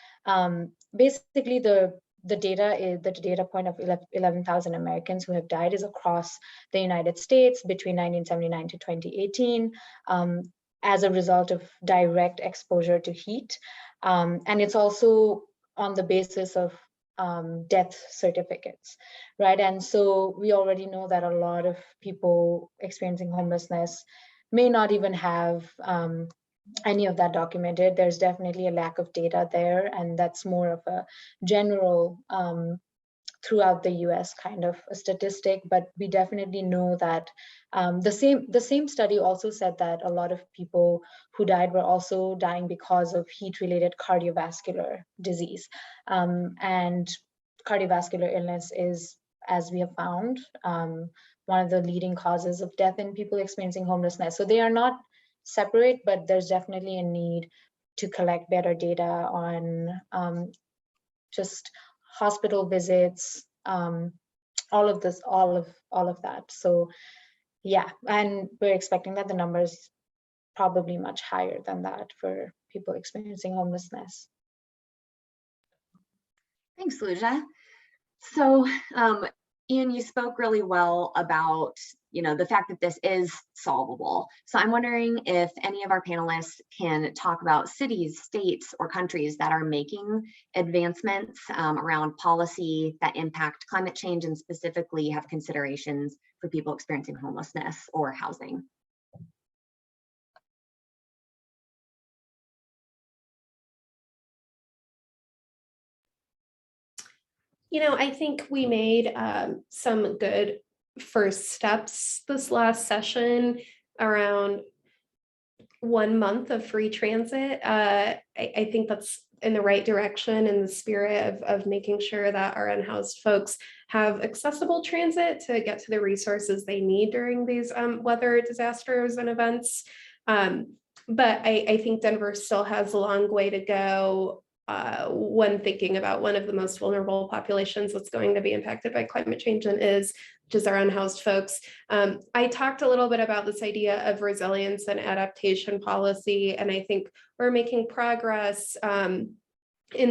basically, the data point of 11,000 Americans who have died is across the United States between 1979 to 2018 as a result of direct exposure to heat. And it's also on the basis of death certificates, right? And so we already know that a lot of people experiencing homelessness may not even have any of that documented. There's definitely a lack of data there, and that's more of a general throughout the US kind of a statistic. But we definitely know that the same study also said that a lot of people who died were also dying because of heat-related cardiovascular disease. And cardiovascular illness is, as we have found, one of the leading causes of death in people experiencing homelessness. So they are not separate, but there's definitely a need to collect better data on just hospital visits, all of that. So yeah, and we're expecting that the numbers probably much higher than that for people experiencing homelessness. Thanks, Saluja. So, Ian, you spoke really well about, the fact that this is solvable. So I'm wondering if any of our panelists can talk about cities, states, or countries that are making advancements around policy that impact climate change and specifically have considerations for people experiencing homelessness or housing. I think we made some good first steps this last session around 1 month of free transit. I think that's in the right direction in the spirit of making sure that our unhoused folks have accessible transit to get to the resources they need during these weather disasters and events. But I think Denver still has a long way to go when thinking about one of the most vulnerable populations that's going to be impacted by climate change and which is our unhoused folks. I talked a little bit about this idea of resilience and adaptation policy, and I think we're making progress in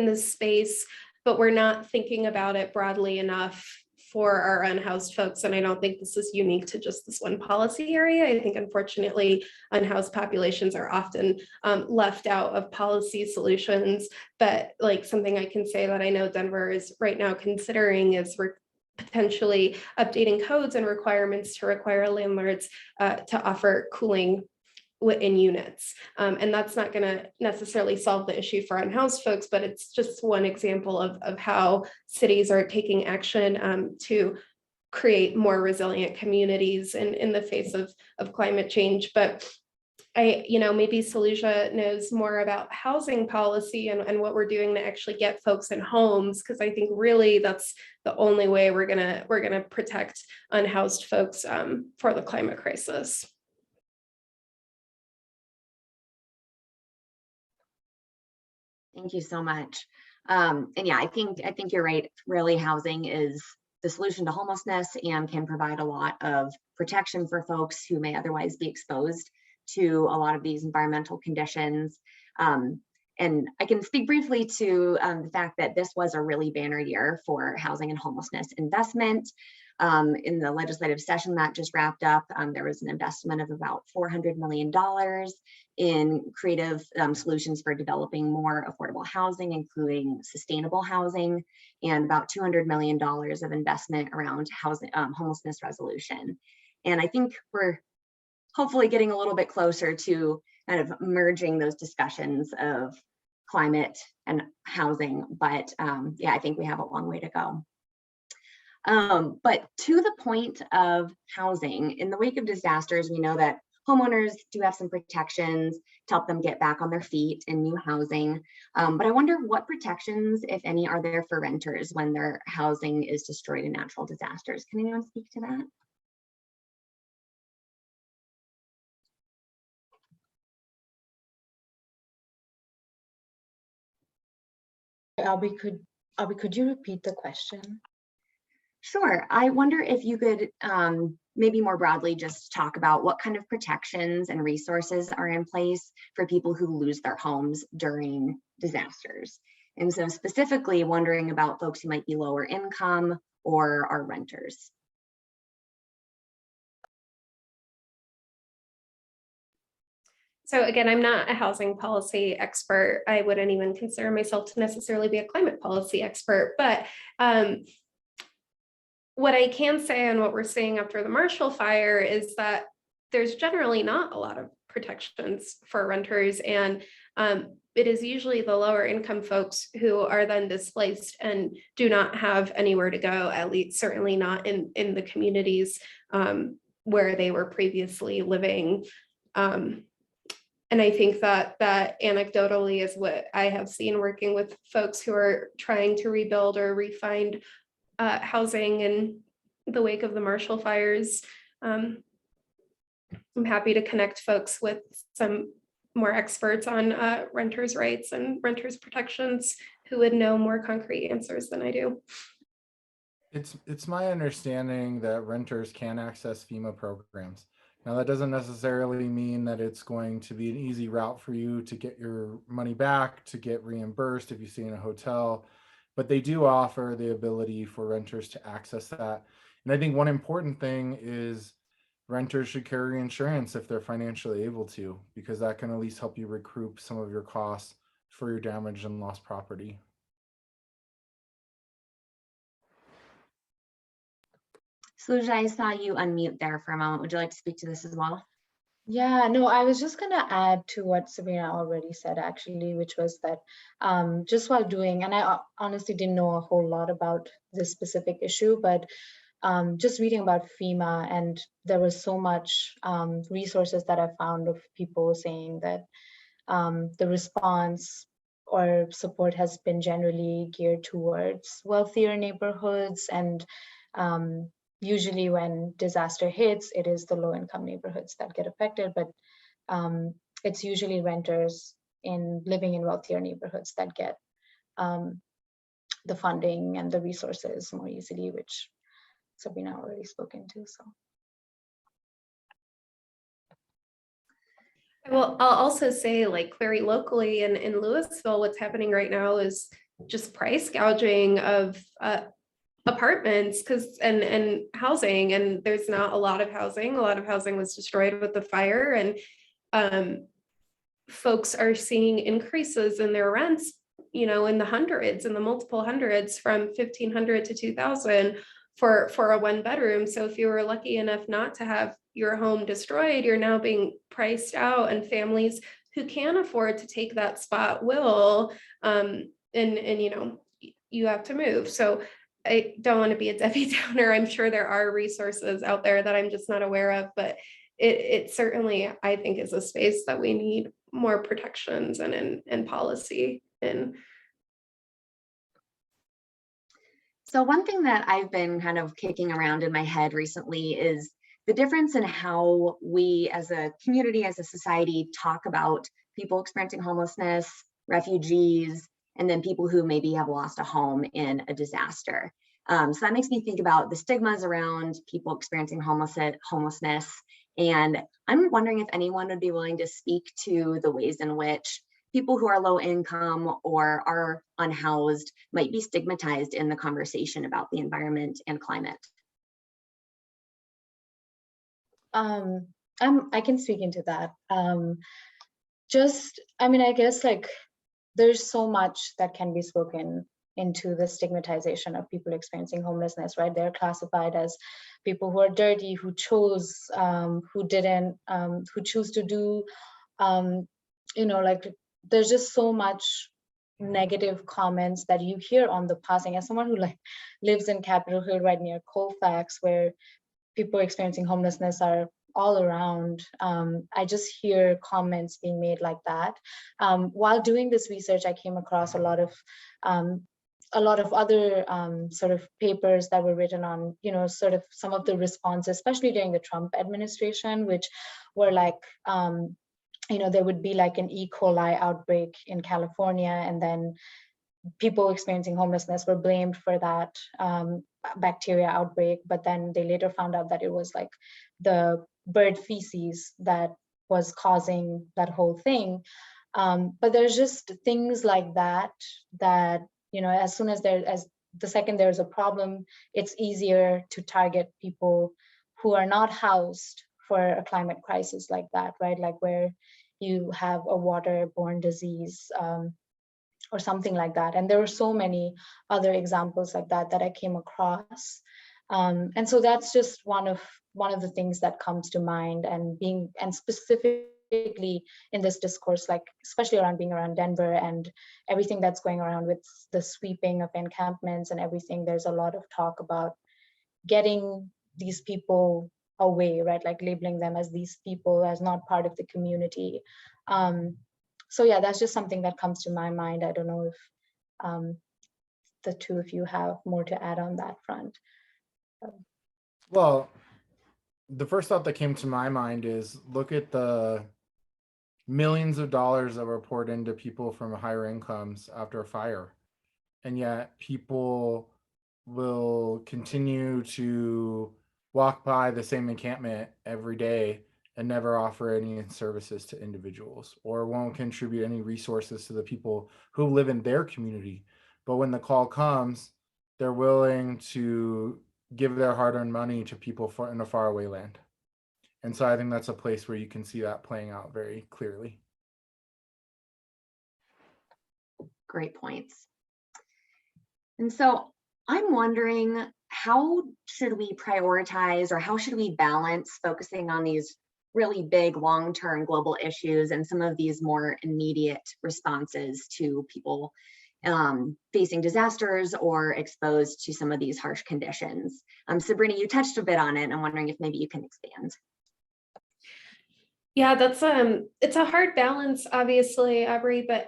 this space, but we're not thinking about it broadly enough for our unhoused folks. And I don't think this is unique to just this one policy area. I think, unfortunately, unhoused populations are often left out of policy solutions. But like something I can say that I know Denver is right now considering is we're potentially updating codes and requirements to require landlords to offer cooling in units. And that's not going to necessarily solve the issue for unhoused folks, but it's just one example of how cities are taking action to create more resilient communities in the face of climate change. But maybe Saluja knows more about housing policy and what we're doing to actually get folks in homes, because I think really that's the only way we're gonna protect unhoused folks for the climate crisis. Thank you so much. And yeah, I think you're right. Really, housing is the solution to homelessness and can provide a lot of protection for folks who may otherwise be exposed to a lot of these environmental conditions. And I can speak briefly to the fact that this was a really banner year for housing and homelessness investment. In the legislative session that just wrapped up, there was an investment of about $400 million in creative solutions for developing more affordable housing, including sustainable housing, and about $200 million of investment around housing, homelessness resolution. And I think we're hopefully getting a little bit closer to kind of merging those discussions of climate and housing. But yeah, I think we have a long way to go. But to the point of housing, in the wake of disasters, we know that homeowners do have some protections to help them get back on their feet in new housing. But I wonder what protections, if any, are there for renters when their housing is destroyed in natural disasters? Can anyone speak to that? Abby, could you repeat the question? Sure. I wonder if you could maybe more broadly just talk about what kind of protections and resources are in place for people who lose their homes during disasters. And so specifically wondering about folks who might be lower income or are renters. So again, I'm not a housing policy expert. I wouldn't even consider myself to necessarily be a climate policy expert, but what I can say and what we're seeing after the Marshall Fire is that there's generally not a lot of protections for renters, and it is usually the lower income folks who are then displaced and do not have anywhere to go, at least certainly not in the communities where they were previously living. And I think that anecdotally is what I have seen working with folks who are trying to rebuild or refine housing in the wake of the Marshall fires. I'm happy to connect folks with some more experts on renters' rights and renters' protections who would know more concrete answers than I do. It's my understanding that renters can access FEMA programs. Now, that doesn't necessarily mean that it's going to be an easy route for you to get your money back, to get reimbursed if you stay in a hotel, but they do offer the ability for renters to access that. And I think one important thing is renters should carry insurance if they're financially able to, because that can at least help you recoup some of your costs for your damaged and lost property. Saluja, I saw you unmute there for a moment. Would you like to speak to this as well? Yeah, no, I was just going to add to what Sabrina already said, actually, which was that just while doing, and I honestly didn't know a whole lot about this specific issue, but just reading about FEMA, and there was so much resources that I found of people saying that the response or support has been generally geared towards wealthier neighborhoods, and usually when disaster hits, it is the low-income neighborhoods that get affected, but it's usually renters living in wealthier neighborhoods that get the funding and the resources more easily, which Sabrina already spoken to. So. Well, I'll also say, like, very locally in Louisville, what's happening right now is just price gouging of apartments and housing, and there's not a lot of housing. A lot of housing was destroyed with the fire, and folks are seeing increases in their rents, in the hundreds, in the multiple hundreds, from 1,500 to 2,000 for a one bedroom. So if you were lucky enough not to have your home destroyed, you're now being priced out, and families who can afford to take that spot will, and you have to move. So I don't want to be a Debbie Downer. I'm sure there are resources out there that I'm just not aware of, but it certainly, I think, is a space that we need more protections and policy in. So one thing that I've been kind of kicking around in my head recently is the difference in how we as a community, as a society, talk about people experiencing homelessness, refugees, and then people who maybe have lost a home in a disaster. So that makes me think about the stigmas around people experiencing homelessness. And I'm wondering if anyone would be willing to speak to the ways in which people who are low income or are unhoused might be stigmatized in the conversation about the environment and climate. I can speak into that. I guess, like, there's so much that can be spoken into the stigmatization of people experiencing homelessness, right? They're classified as people who are dirty, who choose to do, like, there's just so much negative comments that you hear on the passing. As someone who lives in Capitol Hill right near Colfax, where people experiencing homelessness are all around, I just hear comments being made like that. While doing this research, I came across a lot of other sort of papers that were written on, sort of some of the responses, especially during the Trump administration, which were like, there would be like an E. coli outbreak in California, and then people experiencing homelessness were blamed for that bacteria outbreak, but then they later found out that it was like the bird feces that was causing that whole thing. But there's just things like that, as the second there's a problem, it's easier to target people who are not housed for a climate crisis like that, right? Like where you have a waterborne disease, or something like that. And there were so many other examples like that I came across. And so that's just one of the things that comes to mind, and specifically in this discourse, like especially being around Denver and everything that's going around with the sweeping of encampments and everything, there's a lot of talk about getting these people away, right? Like labeling them as these people, as not part of the community. So yeah, that's just something that comes to my mind. I don't know if the two of you have more to add on that front. Well, the first thought that came to my mind is look at the millions of dollars that were poured into people from higher incomes after a fire. And yet people will continue to walk by the same encampment every day and never offer any services to individuals, or won't contribute any resources to the people who live in their community. But when the call comes, they're willing to give their hard-earned money to people in a faraway land. And so I think that's a place where you can see that playing out very clearly. Great points. And so I'm wondering, how should we prioritize, or how should we balance focusing on these really big long-term global issues and some of these more immediate responses to people facing disasters or exposed to some of these harsh conditions? Sabrina, you touched a bit on it, and I'm wondering if maybe you can expand. Yeah, that's it's a hard balance, obviously, Aubrey, but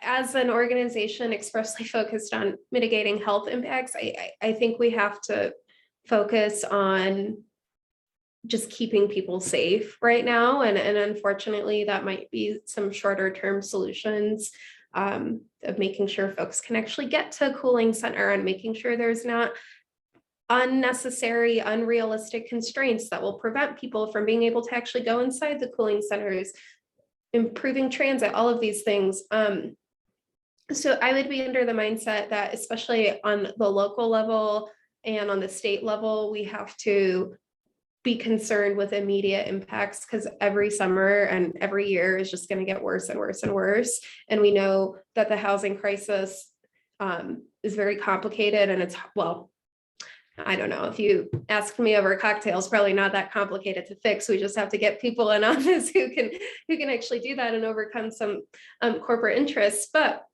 as an organization expressly focused on mitigating health impacts, I think we have to focus on just keeping people safe right now. And unfortunately, that might be some shorter term solutions of making sure folks can actually get to a cooling center and making sure there's not unnecessary, unrealistic constraints that will prevent people from being able to actually go inside the cooling centers, improving transit, all of these things. So I would be under the mindset that, especially on the local level and on the state level, we have to be concerned with immediate impacts, because every summer and every year is just going to get worse and worse and worse. And we know that the housing crisis is very complicated, and it's, well, I don't know, if you asked me over cocktails, probably not that complicated to fix. We just have to get people in office who can actually do that and overcome some corporate interests. But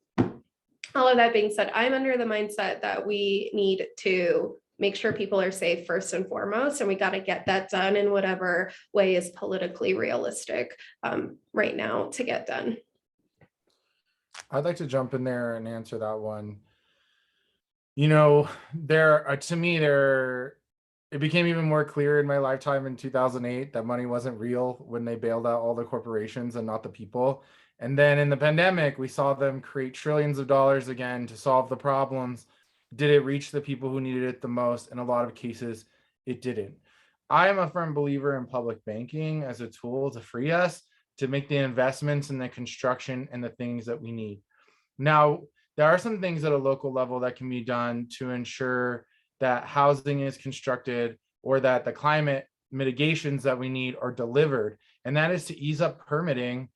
all of that being said, I'm under the mindset that we need to make sure people are safe first and foremost, and we got to get that done in whatever way is politically realistic right now to get done. I'd like to jump in there and answer that one. You know, to me, it became even more clear in my lifetime in 2008 that money wasn't real when they bailed out all the corporations and not the people. And then in the pandemic, we saw them create trillions of dollars again to solve the problems. Did it reach the people who needed it the most? In a lot of cases, it didn't. I am a firm believer in public banking as a tool to free us to make the investments in the construction and the things that we need. Now, there are some things at a local level that can be done to ensure that housing is constructed, or that the climate mitigations that we need are delivered. And that is to ease up permitting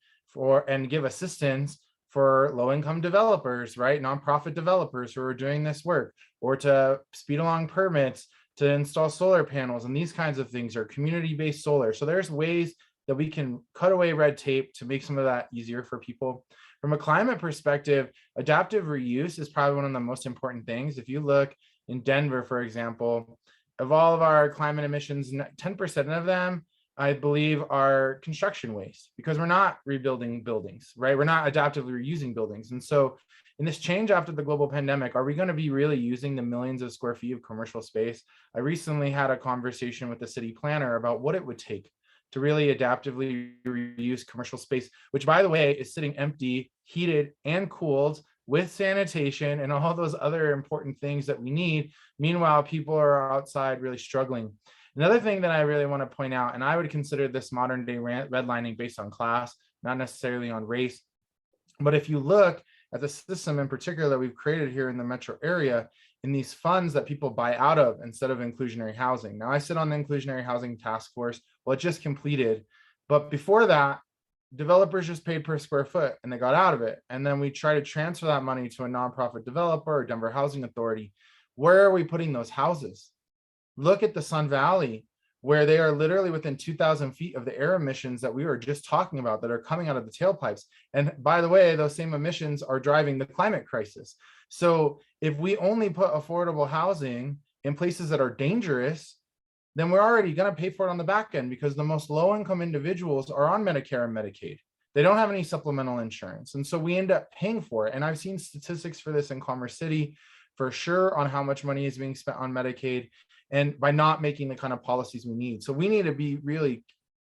and give assistance for low-income developers, right? Nonprofit developers who are doing this work, or to speed along permits to install solar panels and these kinds of things, or community-based solar. So there's ways that we can cut away red tape to make some of that easier for people. From a climate perspective, adaptive reuse is probably one of the most important things. If you look in Denver, for example, of all of our climate emissions, 10% of them, I believe, are construction waste, because we're not rebuilding buildings, right? We're not adaptively reusing buildings. And so in this change after the global pandemic, are we going to be really using the millions of square feet of commercial space? I recently had a conversation with the city planner about what it would take to really adaptively reuse commercial space, which, by the way, is sitting empty, heated and cooled, with sanitation and all those other important things that we need. Meanwhile, people are outside really struggling. Another thing that I really want to point out, and I would consider this modern day redlining based on class, not necessarily on race, but if you look at the system in particular that we've created here in the metro area, in these funds that people buy out of instead of inclusionary housing. Now, I sit on the inclusionary housing task force. Well, it just completed, but before that, developers just paid per square foot and they got out of it. And then we try to transfer that money to a nonprofit developer or Denver Housing Authority. Where are we putting those houses? Look at the Sun Valley, where they are literally within 2,000 feet of the air emissions that we were just talking about that are coming out of the tailpipes. And by the way, those same emissions are driving the climate crisis. So if we only put affordable housing in places that are dangerous, then we're already going to pay for it on the back end, because the most low-income individuals are on Medicare and Medicaid. They don't have any supplemental insurance. And so we end up paying for it. And I've seen statistics for this in Commerce City, for sure, on how much money is being spent on Medicaid, and by not making the kind of policies we need. So we need to be really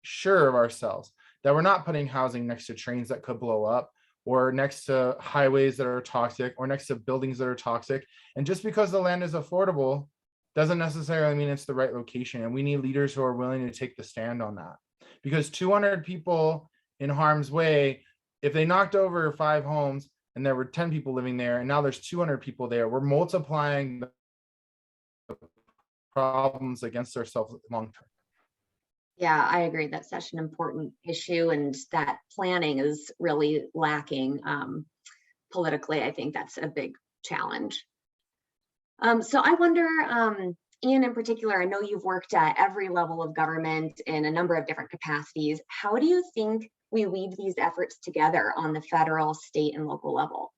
sure of ourselves that we're not putting housing next to trains that could blow up, or next to highways that are toxic, or next to buildings that are toxic. And just because the land is affordable doesn't necessarily mean it's the right location. And we need leaders who are willing to take the stand on that. Because 200 people in harm's way, if they knocked over 5 homes and there were 10 people living there, and now there's 200 people there, we're multiplying the problems against ourselves long term. Yeah, I agree. That's such an important issue, and that planning is really lacking politically. I think that's a big challenge. So I wonder, Ian, in particular, I know you've worked at every level of government in a number of different capacities. How do you think we weave these efforts together on the federal, state, and local level?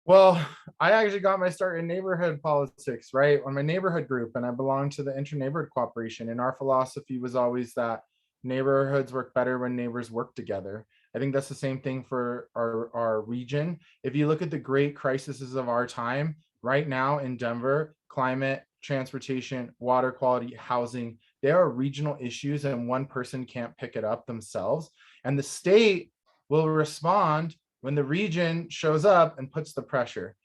Well, I actually got my start in neighborhood politics, right? On my neighborhood group, and I belonged to the Inter-Neighborhood Cooperation. And our philosophy was always that neighborhoods work better when neighbors work together. I think that's the same thing for our region. If you look at the great crises of our time, right now in Denver, climate, transportation, water quality, housing, there are regional issues and one person can't pick it up themselves. And the state will respond when the region shows up and puts the pressure.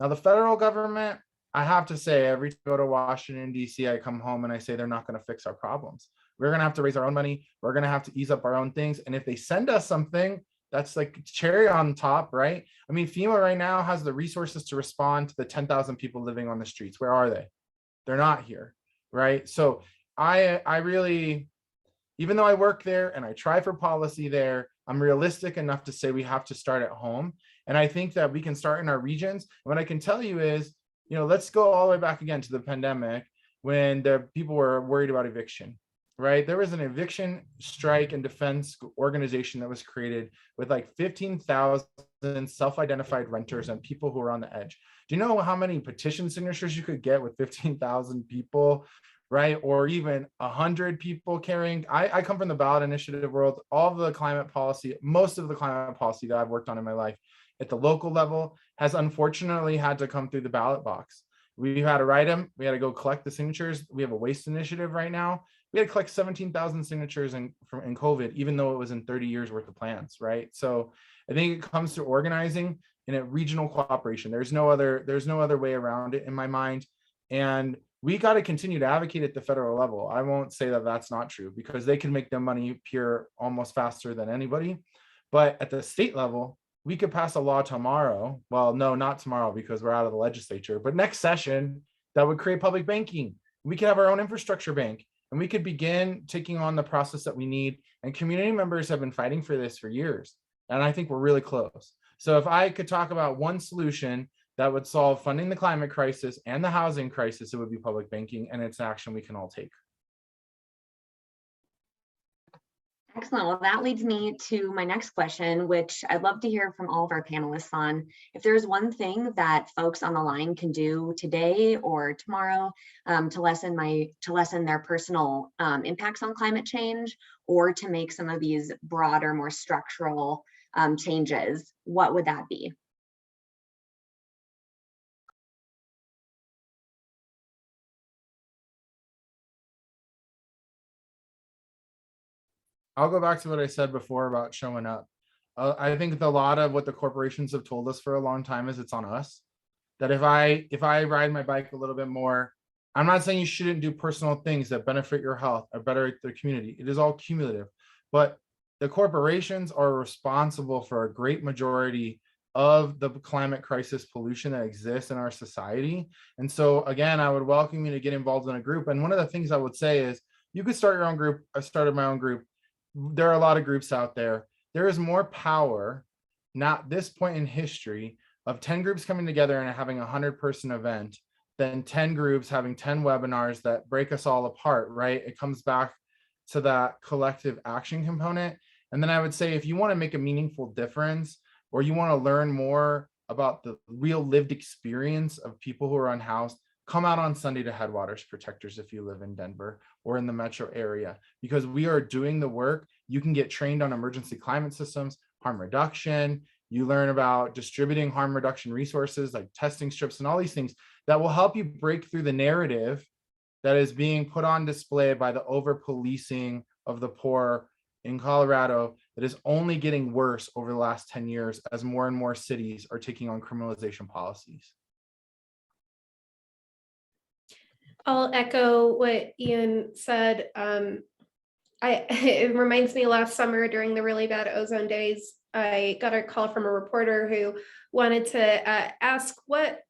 Now, the federal government, I have to say, every time I go to Washington, D.C., I come home and I say they're not going to fix our problems. We're going to have to raise our own money. We're going to have to ease up our own things. And if they send us something, that's like cherry on top, right? I mean, FEMA right now has the resources to respond to the 10,000 people living on the streets. Where are they? They're not here, right? So I really, even though I work there and I try for policy there, I'm realistic enough to say we have to start at home. And I think that we can start in our regions. And what I can tell you is, let's go all the way back again to the pandemic when the people were worried about eviction, right? There was an eviction strike and defense organization that was created with like 15,000 self-identified renters and people who were on the edge. Do you know how many petition signatures you could get with 15,000 people? Right? Or even 100 people carrying. I come from the ballot initiative world. All of the climate policy, most of the climate policy that I've worked on in my life at the local level has unfortunately had to come through the ballot box. We had to write them. We had to go collect the signatures. We have a waste initiative right now. We had to collect 17,000 signatures in COVID, even though it was in 30 years worth of plans, right? So I think it comes to organizing in a regional cooperation. There's no other way around it in my mind. And we got to continue to advocate at the federal level. I won't say that that's not true because they can make their money appear almost faster than anybody. But at the state level, we could pass a law tomorrow. Well, no, not tomorrow because we're out of the legislature, but next session that would create public banking. We could have our own infrastructure bank and we could begin taking on the process that we need. And community members have been fighting for this for years. And I think we're really close. So if I could talk about one solution that would solve funding the climate crisis and the housing crisis, it would be public banking, and it's action we can all take. Excellent. Well, that leads me to my next question, which I'd love to hear from all of our panelists on. If there's one thing that folks on the line can do today or tomorrow to lessen their personal impacts on climate change, or to make some of these broader, more structural changes, what would that be? I'll go back to what I said before about showing up. I think a lot of what the corporations have told us for a long time is it's on us. That if I ride my bike a little bit more, I'm not saying you shouldn't do personal things that benefit your health or better the community. It is all cumulative, but the corporations are responsible for a great majority of the climate crisis pollution that exists in our society. And so again, I would welcome you to get involved in a group. And one of the things I would say is you could start your own group. I started my own group. There are a lot of groups out there. There is more power, not this point in history, of 10 groups coming together and having a 100-person event than 10 groups having 10 webinars that break us all apart, right? It comes back to that collective action component. And then I would say, if you want to make a meaningful difference, or you want to learn more about the real lived experience of people who are unhoused, come out on Sunday to Headwaters Protectors if you live in Denver or in the metro area, because we are doing the work. You can get trained on emergency climate systems, harm reduction. You learn about distributing harm reduction resources like testing strips and all these things that will help you break through the narrative that is being put on display by the over-policing of the poor in Colorado that is only getting worse over the last 10 years as more and more cities are taking on criminalization policies. I'll echo what Ian said. It reminds me last summer during the really bad ozone days, I got a call from a reporter who wanted to ask what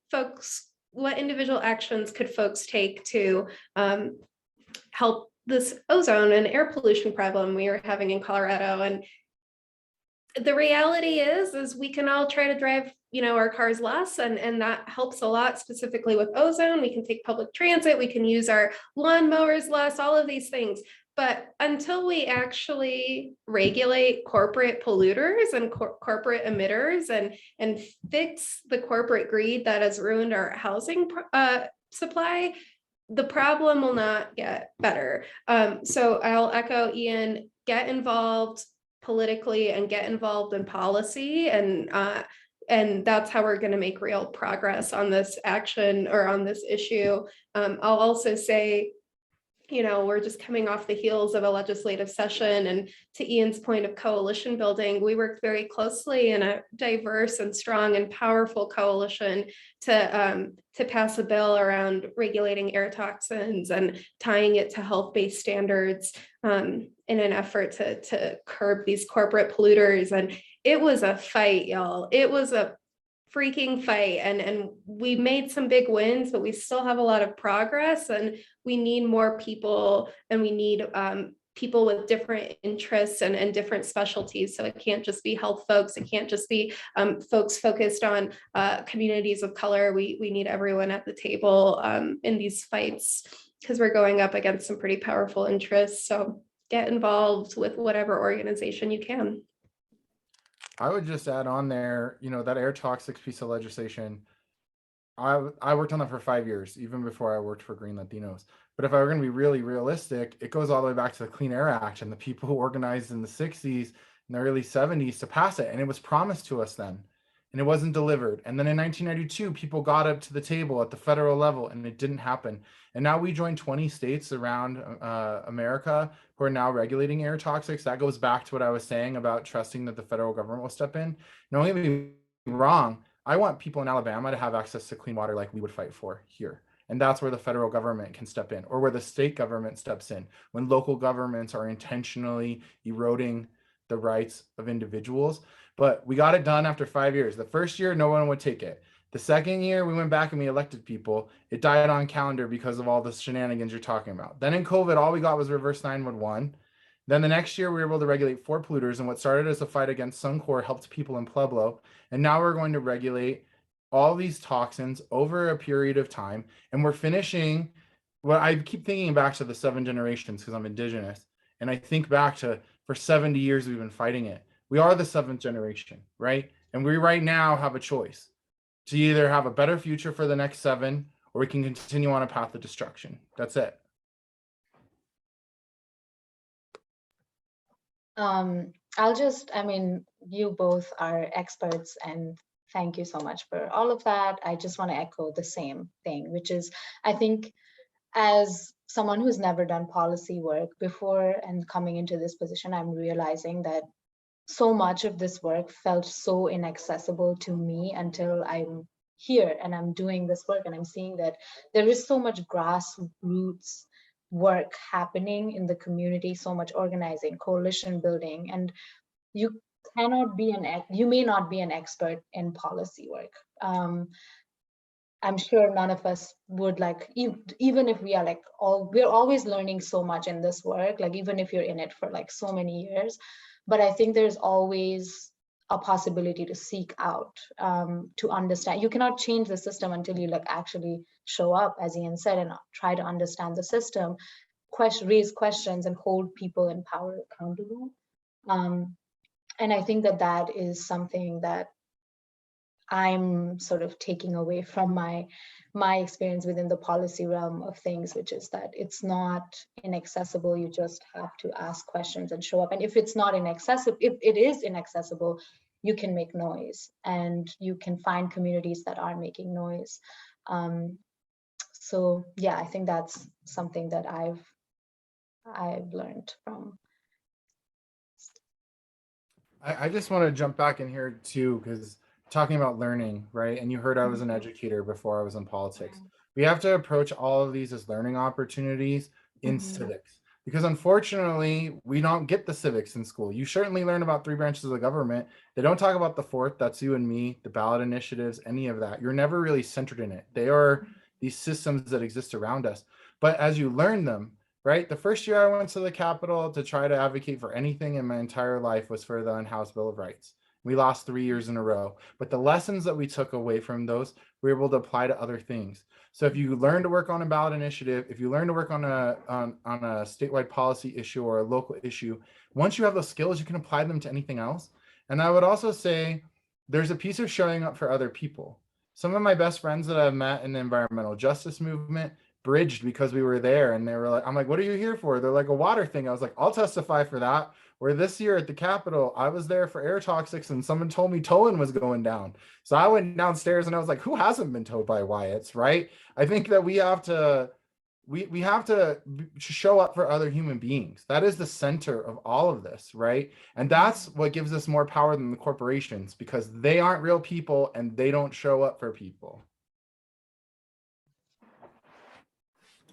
individual actions could folks take to help this ozone and air pollution problem we are having in Colorado. And the reality is we can all try to drive, our cars less, and that helps a lot, specifically with ozone. We can take public transit, we can use our lawnmowers less, all of these things. But until we actually regulate corporate polluters and corporate emitters and fix the corporate greed that has ruined our housing supply, the problem will not get better. So I'll echo Ian, get involved politically and get involved in policy, and that's how we're going to make real progress on this action or on this issue. I'll also say, we're just coming off the heels of a legislative session, and to Ian's point of coalition building, we worked very closely in a diverse and strong and powerful coalition to pass a bill around regulating air toxins and tying it to health-based standards in an effort to curb these corporate polluters. And it was a fight, y'all. It was a freaking fight, and we made some big wins, but we still have a lot of progress, and we need more people, and we need people with different interests and different specialties. So it can't just be health folks, it can't just be folks focused on communities of color. We need everyone at the table in these fights, because we're going up against some pretty powerful interests. So get involved with whatever organization you can. I would just add on there, that air toxics piece of legislation, I worked on that for 5 years, even before I worked for GreenLatinos. But if I were going to be really realistic, it goes all the way back to the Clean Air Act and the people who organized in the 60s and the early 70s to pass it. And it was promised to us then, and it wasn't delivered. And then in 1992, people got up to the table at the federal level, and it didn't happen. And now we joined 20 states around America who are now regulating air toxics. That goes back to what I was saying about trusting that the federal government will step in. Don't get me wrong. I want people in Alabama to have access to clean water like we would fight for here. And that's where the federal government can step in, or where the state government steps in, when local governments are intentionally eroding the rights of individuals. But we got it done after 5 years. The first year, no one would take it. The second year, we went back and we elected people. It died on calendar because of all the shenanigans you're talking about. Then in COVID, all we got was reverse 911. Then the next year, we were able to regulate 4 polluters, and what started as a fight against Suncor helped people in Pueblo. And now we're going to regulate all these toxins over a period of time. And we're finishing, what I keep thinking back to the 7 generations, because I'm Indigenous. And I think back to, for 70 years, we've been fighting it. We are the 7th generation, right? And we right now have a choice to either have a better future for the next 7, or we can continue on a path of destruction. That's it. You both are experts, and thank you so much for all of that. I just want to echo the same thing, which is, I think, as someone who's never done policy work before and coming into this position, I'm realizing that so much of this work felt so inaccessible to me until I'm here and I'm doing this work, and I'm seeing that there is so much grassroots work happening in the community, so much organizing, coalition building, and you may not be an expert in policy work. I'm sure none of us would, even if we are we're always learning so much in this work, even if you're in it for so many years. But I think there's always a possibility to seek out, to understand. You cannot change the system until you actually show up, as Ian said, and try to understand the system, raise questions, and hold people in power accountable. And I think that is something that I'm sort of taking away from my experience within the policy realm of things, which is that it's not inaccessible. You just have to ask questions and show up. And if it's not inaccessible, if it is inaccessible, you can make noise, and you can find communities that are making noise. So yeah, I think that's something that I've learned from. I just want to jump back in here too, because talking about learning, right? And you heard I was an educator before I was in politics. We have to approach all of these as learning opportunities in civics, because unfortunately, we don't get the civics in school. You certainly learn about 3 branches of the government. They don't talk about the 4th, that's you and me, the ballot initiatives, any of that. You're never really centered in it. They are these systems that exist around us. But as you learn them, right? The first year I went to the Capitol to try to advocate for anything in my entire life was for the Unhoused Bill of Rights. We lost 3 years in a row. But the lessons that we took away from those, we were able to apply to other things. So if you learn to work on a ballot initiative, if you learn to work on a statewide policy issue or a local issue, once you have those skills, you can apply them to anything else. And I would also say there's a piece of showing up for other people. Some of my best friends that I've met in the environmental justice movement bridged because we were there, and they were like, I'm like, what are you here for? They're like, a water thing. I was like, I'll testify for that. Where this year at the Capitol, I was there for air toxics and someone told me towing was going down. So I went downstairs and I was like, who hasn't been towed by Wyatts, right? I think that we have to show up for other human beings. That is the center of all of this, right? And that's what gives us more power than the corporations, because they aren't real people and they don't show up for people.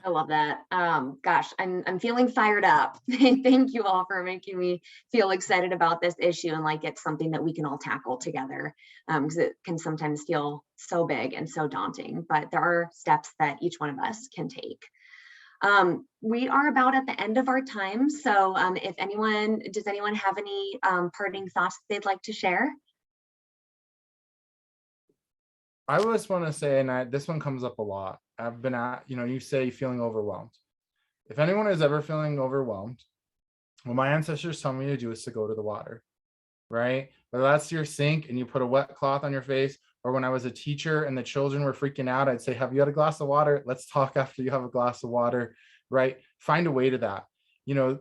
I love that. Gosh, I'm feeling fired up. Thank you all for making me feel excited about this issue and like it's something that we can all tackle together, because it can sometimes feel so big and so daunting, but there are steps that each one of us can take. We are about at the end of our time. So does anyone have any parting thoughts they'd like to share? I just want to say, and this one comes up a lot. I've been at, you say feeling overwhelmed. If anyone is ever feeling overwhelmed, what my ancestors tell me to do is to go to the water, right? Whether that's your sink and you put a wet cloth on your face, or when I was a teacher and the children were freaking out, I'd say, have you had a glass of water? Let's talk after you have a glass of water, right? Find a way to that.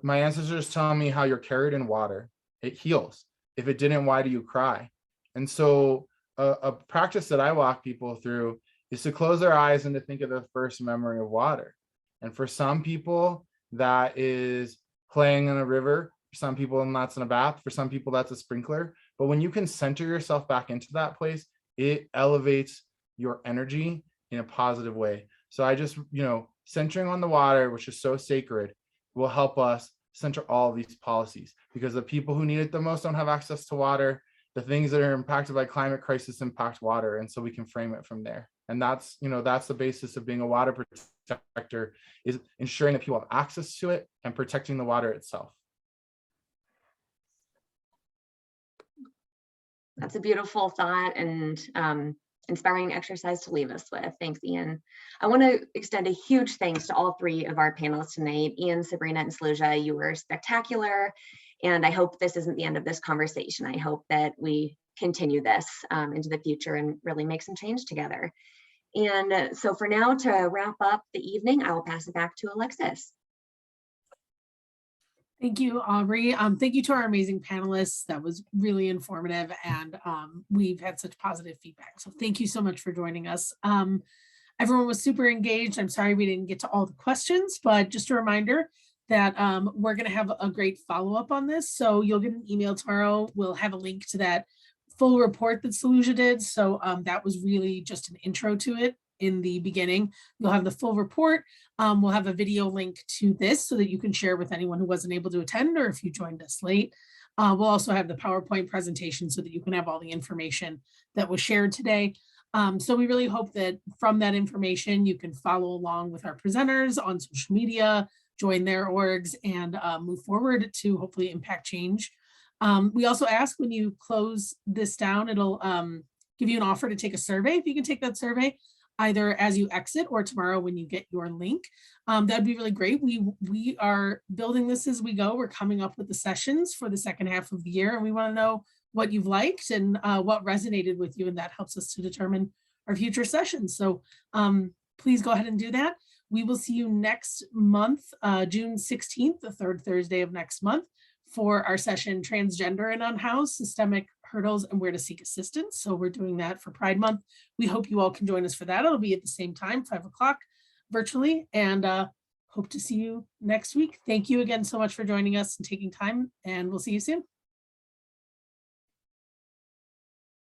My ancestors tell me how you're carried in water. It heals. If it didn't, why do you cry? And so a practice that I walk people through is to close their eyes and to think of the first memory of water. And for some people, that is playing in a river. For some people, and that's in a bath. For some people, that's a sprinkler. But when you can center yourself back into that place, it elevates your energy in a positive way. So I just, centering on the water, which is so sacred, will help us center all of these policies, because the people who need it the most don't have access to water. The things that are impacted by climate crisis impact water. And so we can frame it from there. And that's the basis of being a water protector, is ensuring that people have access to it and protecting the water itself. That's a beautiful thought and inspiring exercise to leave us with. Thanks, Ian. I want to extend a huge thanks to all 3 of our panelists tonight. Ian, Sabrina, and Saluja, you were spectacular. And I hope this isn't the end of this conversation. I hope that we continue this into the future and really make some change together. And so for now, to wrap up the evening, I will pass it back to Alexis. Thank you, Aubrey. Thank you to our amazing panelists. That was really informative, and we've had such positive feedback. So thank you so much for joining us. Everyone was super engaged. I'm sorry we didn't get to all the questions, but just a reminder that we're going to have a great follow-up on this. So you'll get an email tomorrow. We'll have a link to that full report that Saluja did. So that was really just an intro to it in the beginning. You'll have the full report. We'll have a video link to this so that you can share with anyone who wasn't able to attend, or if you joined us late. We'll also have the PowerPoint presentation so that you can have all the information that was shared today. So we really hope that from that information, you can follow along with our presenters on social media, join their orgs, and move forward to hopefully impact change. We also ask, when you close this down, it'll give you an offer to take a survey. If you can take that survey either as you exit or tomorrow when you get your link, that'd be really great. We are building this as we go. We're coming up with the sessions for the second half of the year, and we want to know what you've liked and what resonated with you, and that helps us to determine our future sessions. So please go ahead and do that. We will see you next month, June 16th, the 3rd Thursday of next month, for our session, Transgender and Unhoused, Systemic Hurdles and Where to Seek Assistance. So we're doing that for Pride Month. We hope you all can join us for that. It'll be at the same time, 5 o'clock virtually, and hope to see you next week. Thank you again so much for joining us and taking time, and we'll see you soon.